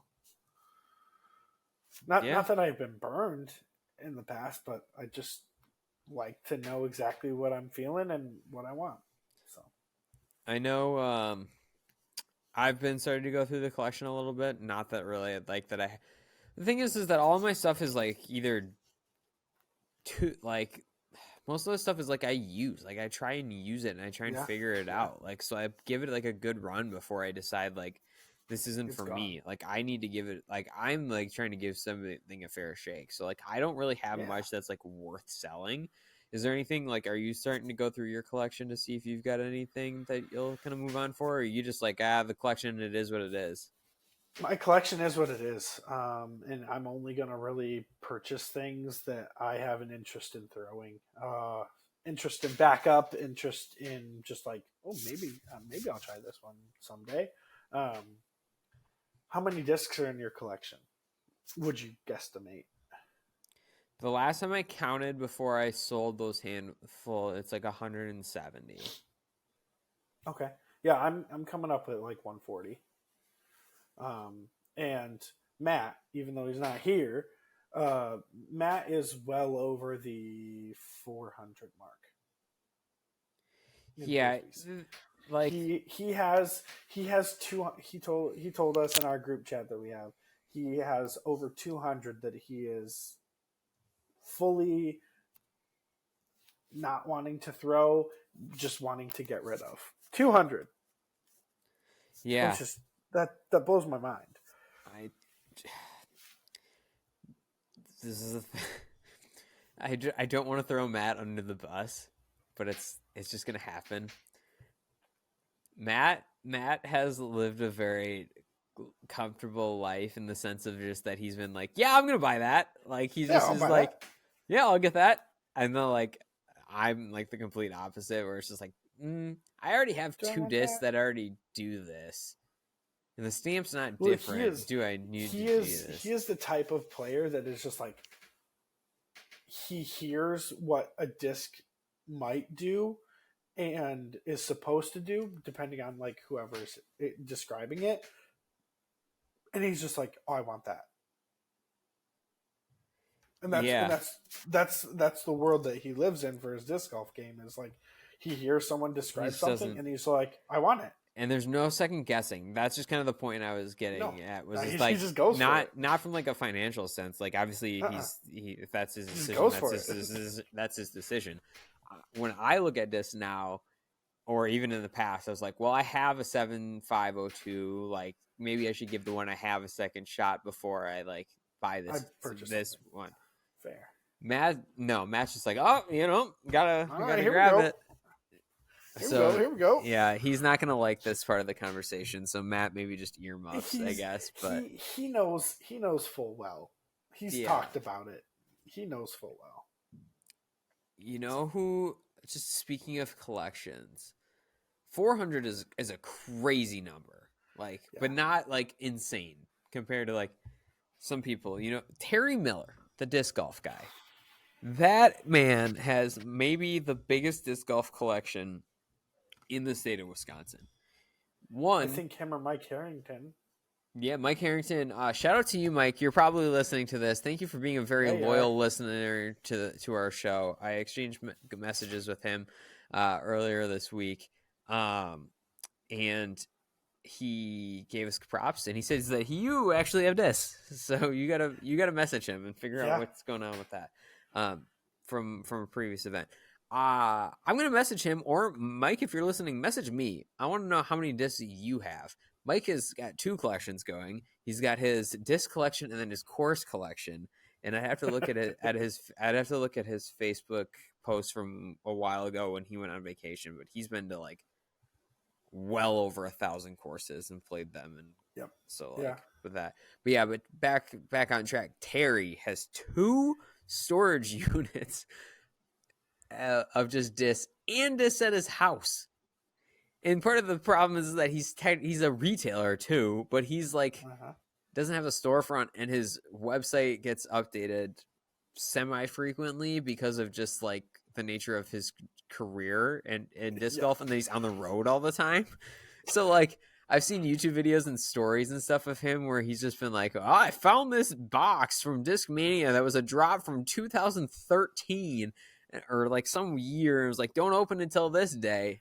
S1: yeah,
S2: not that I've been burned in the past, but I just like to know exactly what I'm feeling and what I want. So
S1: I know. I've been starting to go through the collection a little bit. Not that really like that. The thing is that all of my stuff is like either too like most of the stuff is like I use. Like I try and use it and I try and
S2: yeah,
S1: figure it
S2: yeah,
S1: out. Like so I give it like a good run before I decide like this isn't
S2: it's
S1: for
S2: gone.
S1: me. Like I need to give it like I'm like trying to give something a fair shake. So like I don't really have
S2: Yeah.
S1: much that's like worth selling. Is there anything like are you starting to go through your collection to see if you've got anything that you'll kind of move on for, or are you just like the collection it is what it is?
S2: My collection is what it is, and I'm only gonna really purchase things that I have an interest in throwing. interest in backup, interest in just like, oh, maybe I'll try this one someday. How many discs are in your collection? Would you guesstimate?
S1: The last time I counted before I sold those handful, it's like 170.
S2: Okay, yeah, I'm coming up with like 140. And Matt, even though he's not here, Matt is well over the 400 mark.
S1: Yeah, like
S2: he has two. He told us in our group chat that we have, he has over 200 that he is fully not wanting to throw, just wanting to get rid of. 200.
S1: Yeah,
S2: it's just that blows my mind.
S1: This is I don't want to throw Matt under the bus, but it's just gonna happen. Matt has lived a very comfortable life in the sense of just that he's been like, yeah, I'm gonna buy that. Like he's just is like, yeah, I'll get that. And then like I'm like the complete opposite, where it's just like, I already have two discs that already do this. And the stamp's not different. Do I need to do this?
S2: He is the type of player that is just like, he hears what a disc might do and is supposed to do, depending on like whoever's describing it. And he's just like, oh, I want that. And that's the world that he lives in for his disc golf game, is like, he hears someone describe something and he's like, I want it.
S1: And there's no second guessing. That's just kind of the point I was getting at. Was
S2: he
S1: like,
S2: just goes
S1: not from like a financial sense. Like obviously if that's his decision, that's his decision. When I look at this now, or even in the past, I was like, well, I have a 7502. Like maybe I should give the one I have a second shot before I like buy this one.
S2: Fair.
S1: Matt's just like, oh, gotta grab it.
S2: Here we go.
S1: Yeah, he's not gonna like this part of the conversation. So Matt, maybe just earmuffs, I guess. But
S2: he knows full well. He's talked about it. He knows full well.
S1: You know who? Just speaking of collections, 400 is a crazy number. Like, but not like insane compared to like some people. Terry Miller, the disc golf guy. That man has maybe the biggest disc golf collection in the state of Wisconsin.
S2: I think him or Mike Harrington.
S1: Yeah, Mike Harrington. Shout out to you, Mike. You're probably listening to this. Thank you for being a very loyal listener to our show. I exchanged messages with him earlier this week, and he gave us props. And he says that you actually have this, so you gotta message him and figure out what's going on with that from a previous event. I'm gonna message him, or Mike, if you're listening, message me. I want to know how many discs you have. Mike has got two collections going. He's got his disc collection and then his course collection. And I have to look at it I'd have to look at his Facebook post from a while ago when he went on vacation. But he's been to like well over 1,000 courses and played them. And so with that, but back on track. Terry has 2 storage units of just discs and discs at his house. And part of the problem is that he's a retailer too, but he's like doesn't have a storefront, and his website gets updated semi-frequently because of just like the nature of his career and disc golf, and then he's on the road all the time. So like I've seen YouTube videos and stories and stuff of him where he's just been like, oh, I found this box from Discmania that was a drop from 2013 or like some year. It was like, don't open until this day.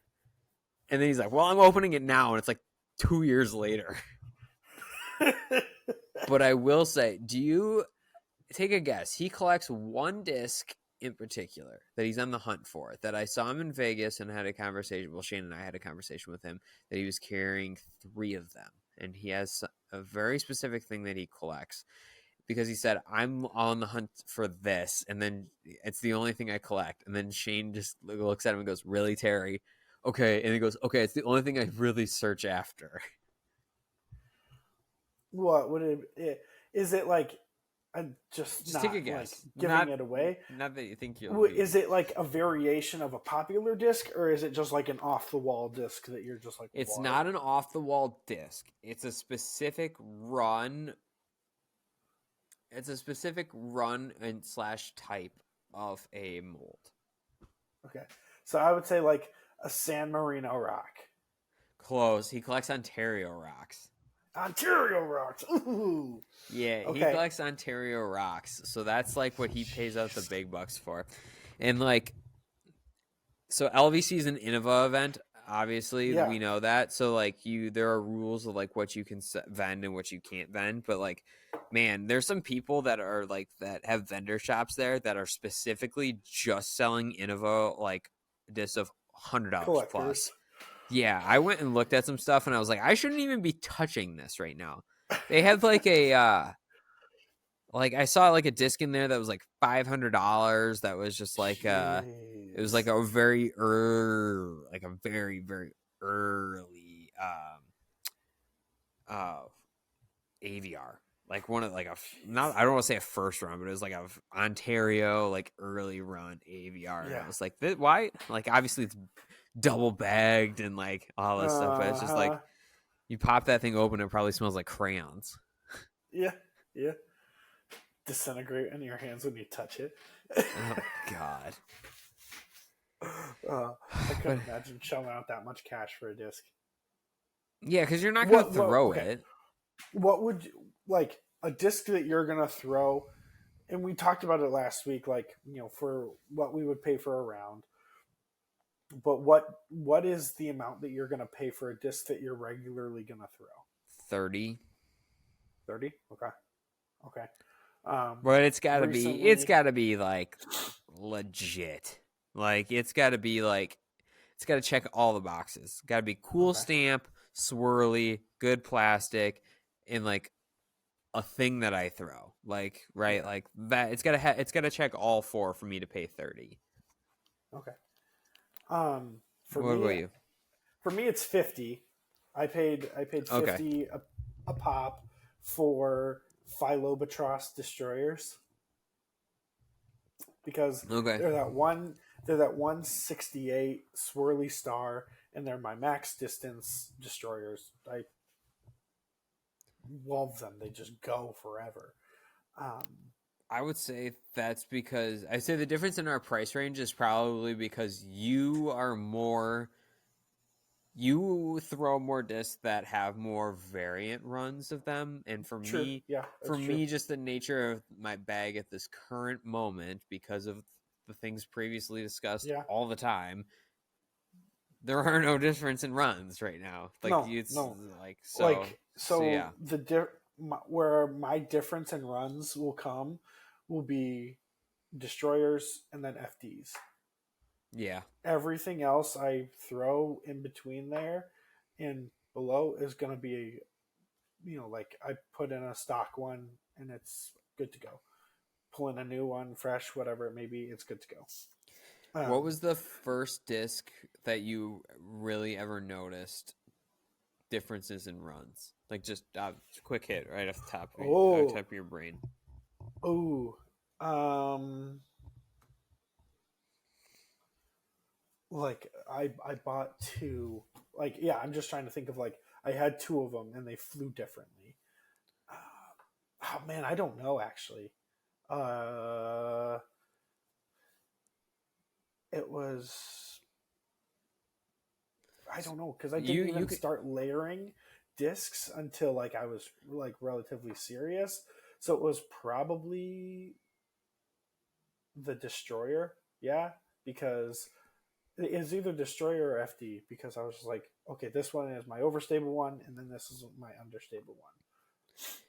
S1: And then he's like, well, I'm opening it now. And it's like 2 years later. But I will say, do you take a guess? He collects one disc in particular that he's on the hunt for, that I saw him in Vegas and had a conversation. Well, Shane and I had a conversation with him that he was carrying 3 of them. And he has a very specific thing that he collects because he said, I'm on the hunt for this. And then it's the only thing I collect. And then Shane just looks at him and goes, really, Terry? Okay. And he goes, okay, it's the only thing I really search after.
S2: What would it is? It like I'm just
S1: Just take a
S2: not like
S1: guess.
S2: giving it away.
S1: Not that you think you'll be.
S2: Is it like a variation of a popular disc, or is it just like an off the wall disc that you're just like,
S1: It's
S2: what?
S1: not an off the wall disc. It's a specific run. It's a specific run and slash type of a mold.
S2: Okay, so I would say like a San Marino rock.
S1: Close. He collects Ontario rocks.
S2: Ontario rocks. Ooh.
S1: Yeah, he
S2: Okay.
S1: collects Ontario rocks. So that's like what he pays out the big bucks for. And like, so LVC is an Innova event. Obviously,
S2: Yeah.
S1: we know that. So like, there are rules of like what you can vend and what you can't vend. But like, man, there's some people that are like that have vendor shops there that are specifically just selling Innova like discs of $100
S2: Collectors.
S1: plus. Yeah, I went and looked at some stuff and I was like, I shouldn't even be touching this right now. They have like a like I saw like a disc in there that was like $500 that was just like it was like a very very early AVR. Like one of like not I don't want to say a first run, but it was like a Ontario like early run AVR. And I was like, why? Like obviously it's double bagged and like all this stuff, but it's just like you pop that thing open, it probably smells like crayons.
S2: Yeah. Disintegrate in your hands when you touch it.
S1: Oh God.
S2: I couldn't imagine shelling out that much cash for a disc.
S1: Yeah, because you're not going to throw it.
S2: What would you, like a disc that you're going to throw? And we talked about it last week, like, you know, for what we would pay for a round. But what is the amount that you're going to pay for a disc that you're regularly going to throw?
S1: 30.
S2: 30? Okay.
S1: But it's got to be like legit. Like it's got to check all the boxes. Got to be cool stamp, swirly, good plastic, and like a thing that I throw. Like like that. It's got to check all four for me to pay 30.
S2: Okay.
S1: What about you?
S2: For me, it's 50. I paid 50 a pop for Philobatros destroyers because they're that 168 swirly star, and they're my max distance destroyers. I love them; they just go forever.
S1: I would say that's because I say the difference in our price range is probably because you throw more discs that have more variant runs of them, and for me, just the nature of my bag at this current moment, because of the things previously discussed all the time, there are no difference in runs right now.
S2: Where my difference in runs will be destroyers and then FDs.
S1: Yeah.
S2: Everything else I throw in between there and below is going to be, like I put in a stock one and it's good to go. Pull in a new one, fresh, whatever it may be, it's good to go.
S1: What was the first disc that you really ever noticed differences in runs? Like just quick hit right off the top of your brain.
S2: Like I bought two. Like I'm just trying to think of like I had two of them and they flew differently. Oh man, I don't know actually. It was I don't know because I didn't even start layering discs until like I was like relatively serious. So it was probably the Destroyer, because it is either Destroyer or FD, because I was like, okay, this one is my overstable one, and then this is my understable one.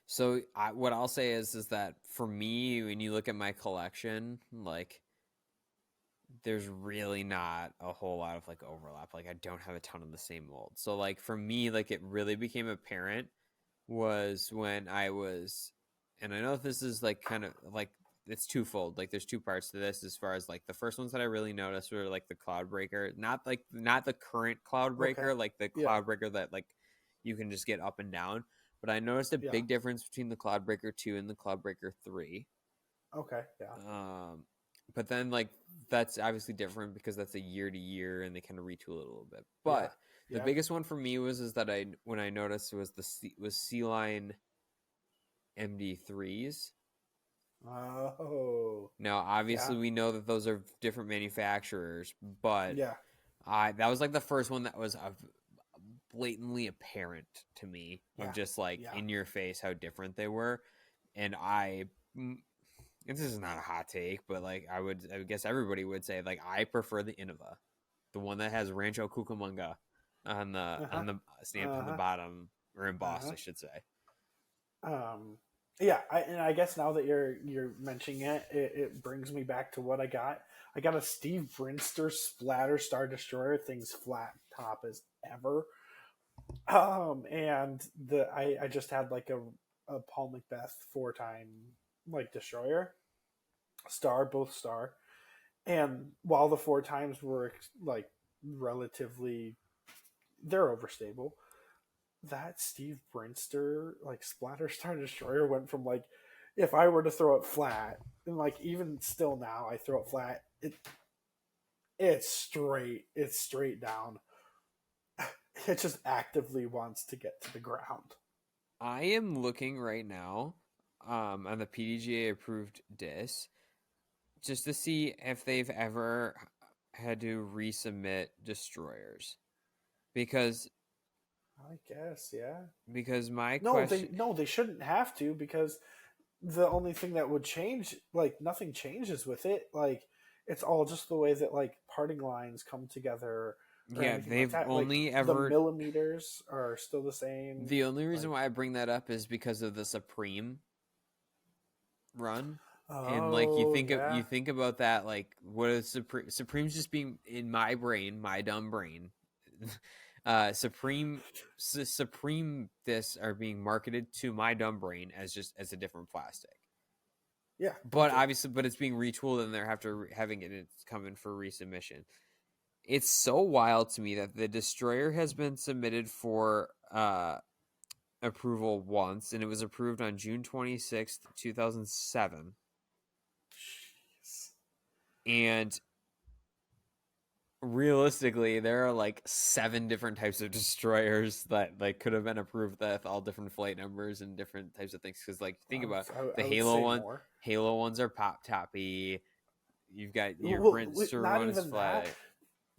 S1: So what I'll say is that for me, when you look at my collection, like there's really not a whole lot of like overlap. Like I don't have a ton of the same mold. So like for me, like it really became apparent was when I was, and I know this is like kind of like it's twofold. Like there's two parts to this as far as like the first ones that I really noticed were like the Cloud Breaker, not the current Cloud Breaker, like the Cloud Breaker that like you can just get up and down. but I noticed a
S2: Yeah.
S1: big difference between the Cloudbreaker 2 and the Cloudbreaker 3.
S2: Okay. Yeah.
S1: But then like that's obviously different because that's a year to year and they kind of retool it a little bit.
S2: Yeah.
S1: But the
S2: Yeah.
S1: biggest one for me was is that when I noticed was Sea Line MD3s.
S2: Oh.
S1: Now,
S2: Yeah.
S1: obviously, we know that those are different manufacturers, but
S2: Yeah.
S1: that was like the first one that was blatantly apparent to me of
S2: Yeah.
S1: just like
S2: Yeah.
S1: in your face how different they were, and this is not a hot take, but like I guess everybody would say like I prefer the Innova, the one that has Rancho Cucamonga
S2: Uh-huh.
S1: on the stamp on the
S2: Uh-huh.
S1: bottom or embossed,
S2: Uh-huh.
S1: I should say.
S2: Um, yeah, and I guess now that you're mentioning it brings me back to what I got. I got a Steve Brinster Splatter Star Destroyer, thing's flat top as ever. And I just had like a Paul Macbeth 4-time like destroyer, star, both star. And while the 4 times were like relatively, they're overstable, that Steve Brinster like Splatter Star Destroyer went from like, if I were to throw it flat, and like even still now I throw it flat, it's straight down. It just actively wants to get to the ground.
S1: I am looking right now on the PDGA approved disc just to see if they've ever had to resubmit destroyers because
S2: I guess, yeah.
S1: my
S2: No,
S1: question
S2: they shouldn't have to, because the only thing that would change, like nothing changes with it. Like it's all just the way that like parting lines come together or
S1: yeah
S2: anything like
S1: they've
S2: that. Like
S1: only
S2: the
S1: ever
S2: millimeters are still the same.
S1: the only reason
S2: Like,
S1: why I bring that up is because of the Supreme run. And like
S2: oh
S1: you
S2: yeah,
S1: think about that, like what is Supreme's just being in my brain, my dumb brain. Supreme this are being marketed to my dumb brain as just as a different plastic.
S2: yeah, me
S1: But
S2: too.
S1: obviously, but it's being retooled and they're having it. It's coming for resubmission. It's so wild to me that the destroyer has been submitted for approval once, and it was approved on June 26th, 2007.
S2: Jeez.
S1: And realistically, there are like 7 different types of destroyers that like could have been approved with all different flight numbers and different types of things. Because like think about the
S2: I would say more.
S1: Halo ones are pop toppy. You've got your
S2: Well,
S1: Brinster
S2: not
S1: one is
S2: even that.
S1: flat.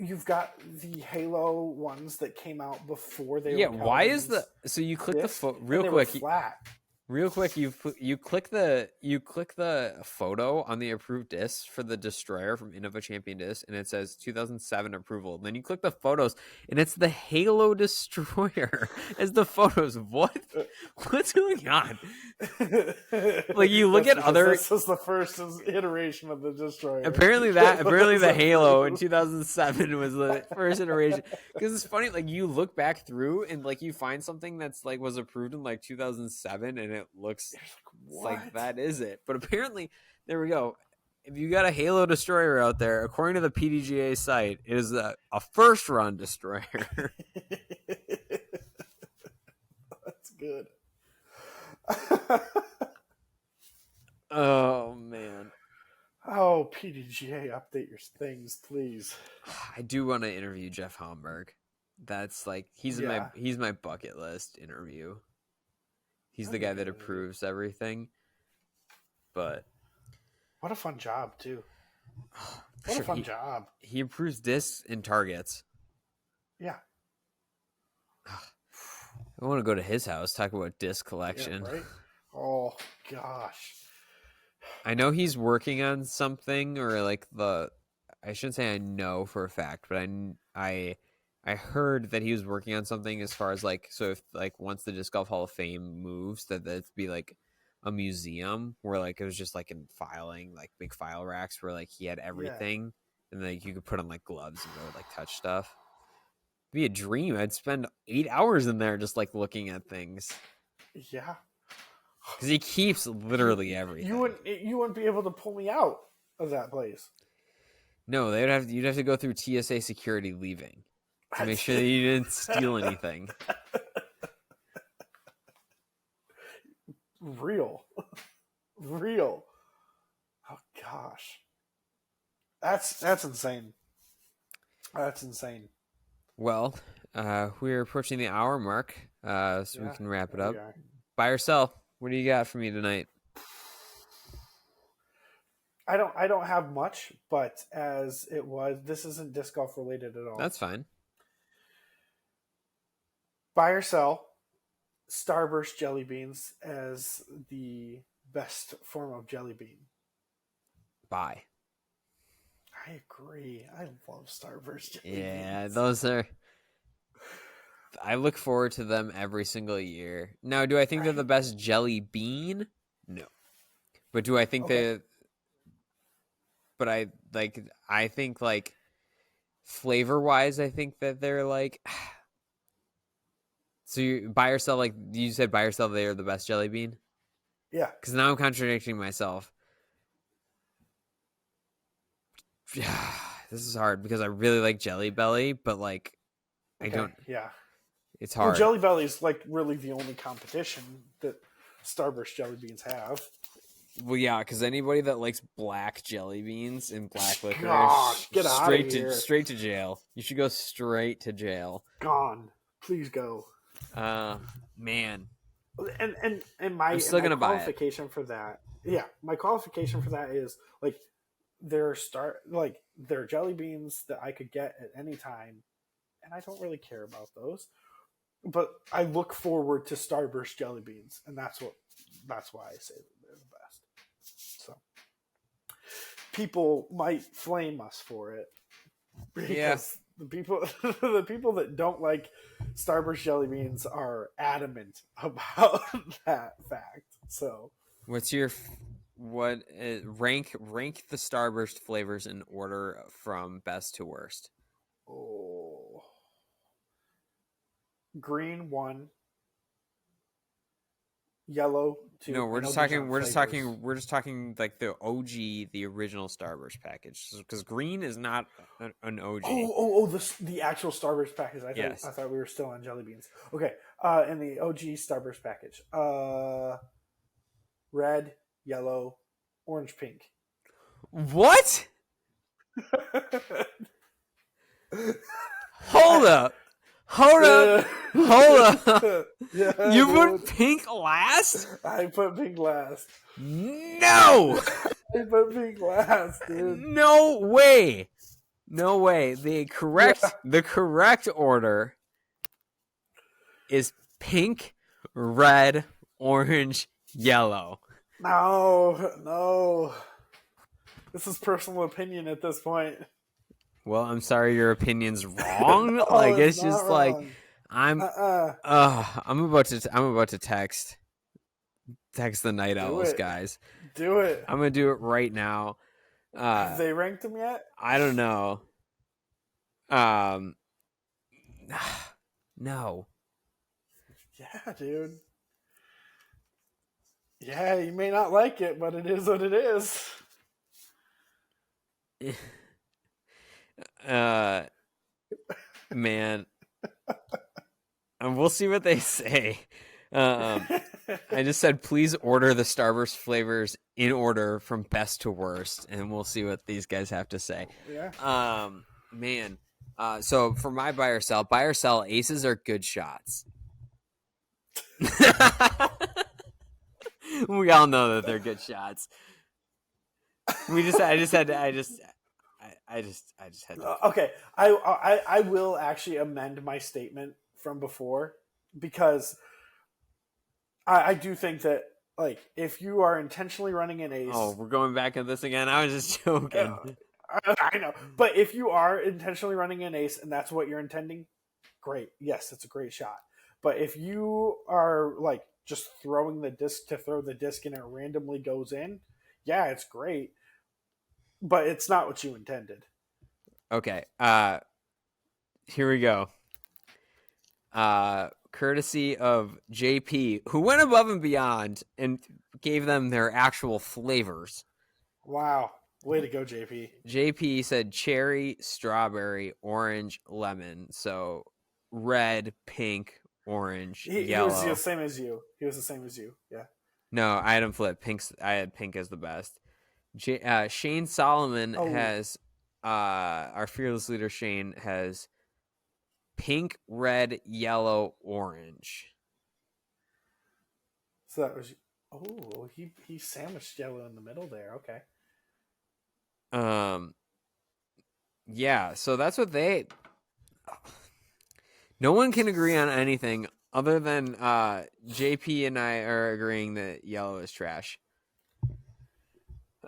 S2: You've got the Halo ones that came out before they
S1: Yeah,
S2: were
S1: why is
S2: Kelvin's
S1: the so you click the
S2: disc,
S1: real
S2: and they were
S1: quick.
S2: flat.
S1: Real quick, you click the photo on the approved disc for the destroyer from Innova Champion Disc, and it says 2007 approval. Then you click the photos, and it's the Halo destroyer as the photos. What's going on? Like you look at other.
S2: This is the first iteration of the destroyer.
S1: Apparently the Halo in 2007 was the first iteration. Because it's funny, like you look back through and like you find something that's like was approved in like 2007, and it looks like that is it. But apparently, there we go. If you got a Halo destroyer out there, according to the PDGA site, it is a first run destroyer.
S2: That's good.
S1: Oh man.
S2: Oh, PDGA, update your things, please.
S1: I do want to interview Jeff Homburg. That's like he's my bucket list interview. He's the guy that approves everything. But
S2: what a fun job too. What a fun job.
S1: He approves discs and targets.
S2: Yeah.
S1: I want to go to his house, talk about disc collection.
S2: Yeah, right? Oh gosh.
S1: I know he's working on something, or like I shouldn't say I know for a fact, but I heard that he was working on something as far as like, so if like once the Disc Golf Hall of Fame moves, that'd be like a museum where like it was just like in filing, like big file racks where like he had everything, and like you could put on like gloves and go like touch stuff. It'd be a dream. I'd spend 8 hours in there just like looking at things.
S2: Yeah.
S1: Because he keeps literally everything.
S2: You wouldn't be able to pull me out of that place.
S1: No, you'd have to go through TSA security leaving to make sure that you didn't steal anything.
S2: Real. Real. Oh gosh. That's insane. That's insane.
S1: Well, we're approaching the hour mark, so we
S2: Yeah,
S1: can wrap it
S2: yeah, we
S1: up.
S2: are.
S1: Buy or sell? What do you got for me tonight?
S2: I don't have much, but as it was, this isn't disc golf related at all.
S1: That's fine.
S2: Buy or sell Starburst jelly beans as the best form of jelly bean.
S1: Buy.
S2: I agree. I love Starburst jelly
S1: Yeah,
S2: beans.
S1: those are. I look forward to them every single year. Now, do I think they're the
S2: Right?
S1: best jelly bean? No. But do I think
S2: Okay.
S1: they? But I like. I think like flavor wise, I think that they're like. So you buy or sell, like you said, buy or sell, they are the best jelly bean.
S2: Yeah.
S1: Because now I'm contradicting myself. This is hard because I really like Jelly Belly, but like I
S2: Okay.
S1: don't.
S2: Yeah.
S1: It's
S2: Well,
S1: hard.
S2: Jelly Belly is like really the only competition that Starburst jelly beans have.
S1: Well, yeah, because anybody that likes black jelly beans and black licorice,
S2: Gosh, get out of here.
S1: straight to jail. You should go straight to jail.
S2: Gone. Please go.
S1: Man,
S2: And
S1: I'm
S2: my
S1: still gonna buy it.
S2: qualification for that, yeah, my qualification for that is like they're jelly beans that I could get at any time, and I don't really care about those. But I look forward to Starburst jelly beans, and that's why I say that they're the best. So people might flame us for it because
S1: Yeah.
S2: the people that don't like Starburst jelly beans are adamant about that fact. So
S1: What's your what rank the Starburst flavors in order from best to worst?
S2: oh, green 1, yellow 2.
S1: No, we're
S2: I know
S1: just
S2: these
S1: talking.
S2: aren't
S1: We're just
S2: flavors.
S1: talking. We're just talking like the OG, the original Starburst package. Because green is not an OG.
S2: The actual Starburst package. I
S1: Yes.
S2: thought we were still on jelly beans. Okay, and the OG Starburst package. Red, yellow, orange, pink.
S1: What? Hold up. Hold up. Hold up.
S2: Yeah,
S1: You
S2: dude.
S1: put pink last?
S2: I put pink last.
S1: No.
S2: I put pink last, dude.
S1: No way. No way.
S2: Yeah.
S1: The correct order is pink, red, orange, yellow.
S2: No. This is personal opinion at this point.
S1: Well, I'm sorry your opinion's wrong.
S2: No,
S1: Like
S2: it's
S1: it's
S2: not
S1: just like
S2: wrong.
S1: I'm
S2: Uh-uh.
S1: I'm about to text the night
S2: Do
S1: owls,
S2: it.
S1: guys.
S2: Do it.
S1: I'm gonna do it right now.
S2: Have they ranked them yet?
S1: I don't know. Um no.
S2: Yeah, dude. Yeah, you may not like it, but it is what it is.
S1: Man. And we'll see what they say. I just said, please order the Starburst flavors in order from best to worst, and we'll see what these guys have to say.
S2: Yeah.
S1: Man. So for my buy or sell, aces are good shots. We all know that they're good shots. I just had to.
S2: Okay, I will actually amend my statement from before because I do think that like if you are intentionally running an ace.
S1: Oh, we're going back at this again. I was just joking.
S2: I know, but if you are intentionally running an ace and that's what you're intending, great. Yes, it's a great shot. But if you are like just throwing the disc to throw the disc and it randomly goes in, yeah, it's great. But it's not what you intended.
S1: Okay. Here we go. Courtesy of JP, who went above and beyond and gave them their actual flavors.
S2: Wow. Way to go, JP.
S1: JP said cherry, strawberry, orange, lemon. So red, pink, orange,
S2: He
S1: yellow.
S2: was the same as you. He was the same as you. Yeah.
S1: No, I had him flip. I had pink as the best. Shane Solomon
S2: Oh,
S1: has our fearless leader. Shane has pink, red, yellow, orange.
S2: so that was. Oh, he sandwiched yellow in the middle there. Okay.
S1: Um, yeah. So that's what they. No one can agree on anything other than JP and I are agreeing that yellow is trash.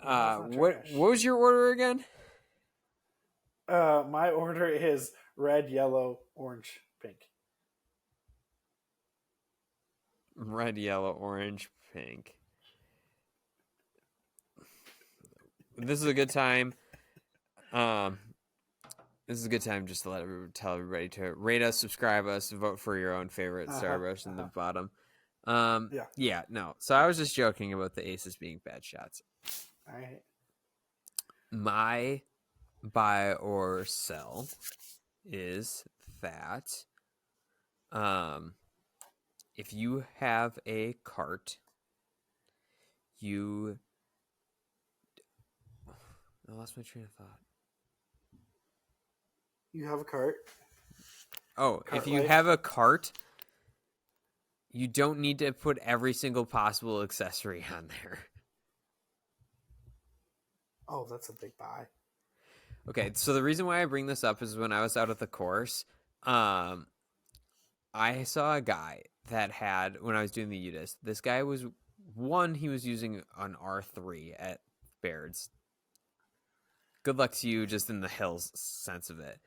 S2: Yellow's not
S1: What
S2: trash.
S1: was your order again?
S2: My order is red, yellow, orange, pink.
S1: Red, yellow, orange, pink. This is a good time. Um, this is a good time just to tell everybody to rate us, subscribe us, vote for your own favorite Starburst in the bottom.
S2: Yeah.
S1: Yeah, no. So I was just joking about the aces being bad shots.
S2: All right.
S1: My buy or sell is that if you have a cart, you I lost my train of thought.
S2: You have a cart.
S1: Oh,
S2: Cart
S1: if you
S2: life.
S1: have a cart, you don't need to put every single possible accessory on there.
S2: Oh, that's a big buy.
S1: Okay, so the reason why I bring this up is when I was out at the course, um, I saw a guy that had, when I was doing the UDIS, this guy was, he was using an R3 at Baird's. Good luck to you just in the hills sense of it.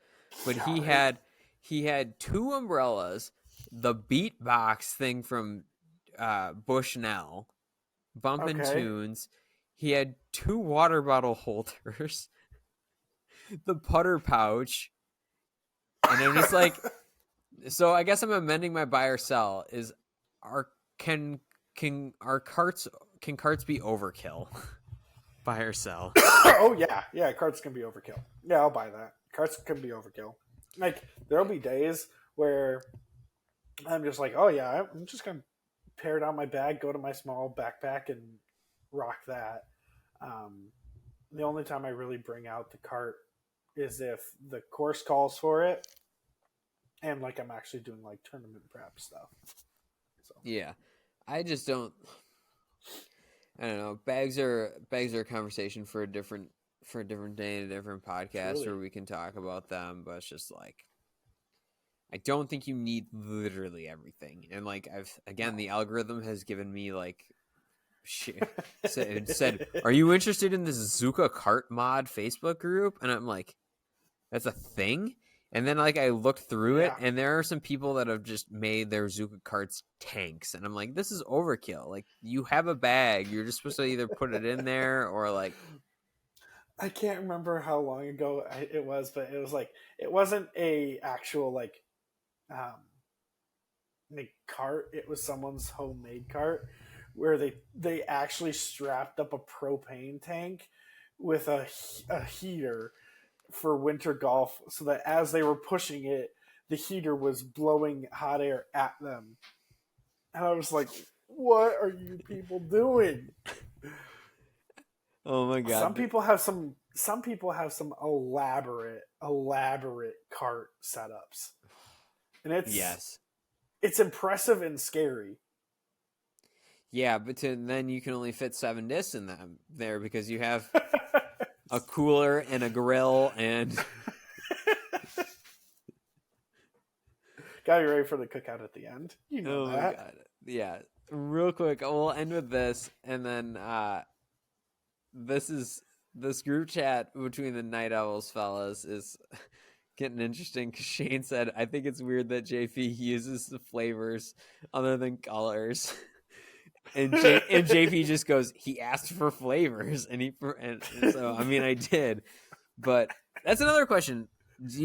S1: But
S2: Yeah, right.
S1: he had two umbrellas, the beatbox thing from Bushnell, bumping
S2: Okay.
S1: tunes. He had two water bottle holders, the putter pouch, and I'm just like, so I guess I'm amending my buy or sell. Is our can our carts be overkill? Buy or sell?
S2: Oh yeah, yeah. Carts can be overkill. Yeah, I'll buy that. Carts can be overkill. Like there'll be days where I'm just like, oh yeah, I'm just gonna pare down my bag, go to my small backpack, and rock that. Um, the only time I really bring out the cart is if the course calls for it, and like I'm actually doing like tournament prep stuff. So
S1: Yeah, I just don't. I don't know. Bags are a conversation for a different day and a different podcast where
S2: truly,
S1: we can talk about them. But it's just like I don't think you need literally everything. And like
S2: no.
S1: the algorithm has given me like said, "Are you interested in this Zuka cart mod Facebook group?" And I'm like, "That's a thing." And then like I looked through it,
S2: Yeah,
S1: and there are some people that have just made their Zuka carts tanks, and I'm like, "This is overkill." Like you have a bag, you're just supposed to either put it in there or like,
S2: I can't remember how long ago it was, but it was like it wasn't a actual um, cart. It was someone's homemade cart where they actually strapped up a propane tank with a heater for winter golf, so that as they were pushing it, the heater was blowing hot air at them. And I was like, "What are you people doing?"
S1: "Oh my
S2: Some
S1: god."
S2: people have some. Some people have some elaborate cart setups, and
S1: Yes.
S2: it's impressive and scary.
S1: Yeah, but then you can only fit 7 discs in them there because you have a cooler and a grill and
S2: Got you ready for the cookout at the end. You know
S1: oh my
S2: that.
S1: god. Yeah. Real quick, we'll end with this and then this is this group chat between the Night Owls fellas is getting interesting because Shane said, I think it's weird that JP uses the flavors other than colors. And JP just goes, he asked for flavors, and so I mean I did, but that's another question. Do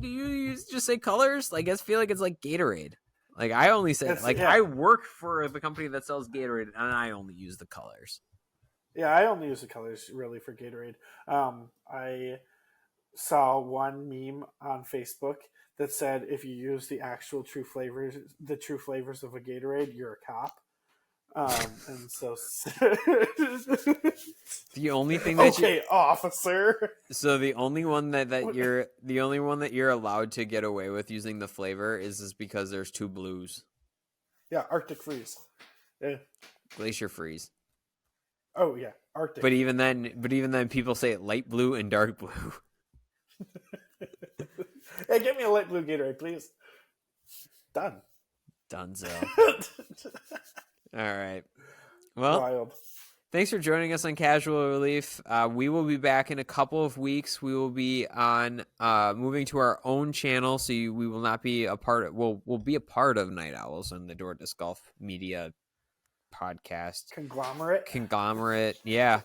S1: you just say colors? Like I feel like it's like Gatorade. Like I only say
S2: It's
S1: like I
S2: yeah,
S1: work for the company that sells Gatorade, and I only use the colors.
S2: yeah. I only use the colors really for Gatorade. I saw one meme on Facebook that said if you use the actual true flavors, the true flavors of a Gatorade, you're a cop. And so
S1: The only thing that
S2: okay, officer.
S1: So the only one that you're allowed to get away with using the flavor is because there's two blues.
S2: Yeah, Arctic freeze. Yeah.
S1: Glacier freeze.
S2: Oh yeah, Arctic.
S1: But even then, people say light blue and dark blue.
S2: Hey, get me a light blue Gatorade, please. Done.
S1: Dunzo. All right. Well,
S2: wild.
S1: Thanks for joining us on Casual Relief. We will be back in a couple of weeks. We will be on moving to our own channel, so we will not be a part of. We'll be a part of Night Owls and the Door Disc Golf Media podcast conglomerate. Yeah,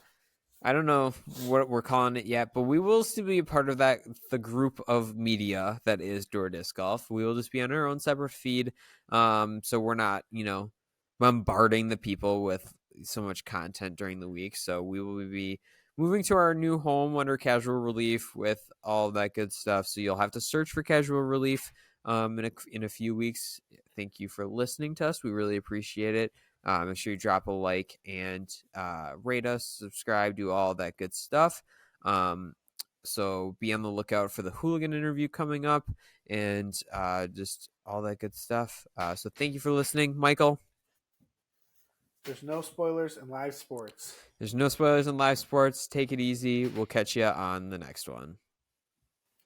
S1: I don't know what we're calling it yet, but we will still be a part of the group of media that is Door Disc Golf. We will just be on our own separate feed, so we're not bombarding the people with so much content during the week. So we will be moving to our new home under Casual Relief with all that good stuff. So you'll have to search for Casual Relief in a few weeks. Thank you for listening to us. We really appreciate it. Make sure you drop a like and rate us, subscribe, do all that good stuff. So be on the lookout for the Hooligan interview coming up and just all that good stuff. So thank you for listening, Michael.
S2: There's no spoilers in live sports.
S1: There's no spoilers in live sports. Take it easy. We'll catch you on the next one.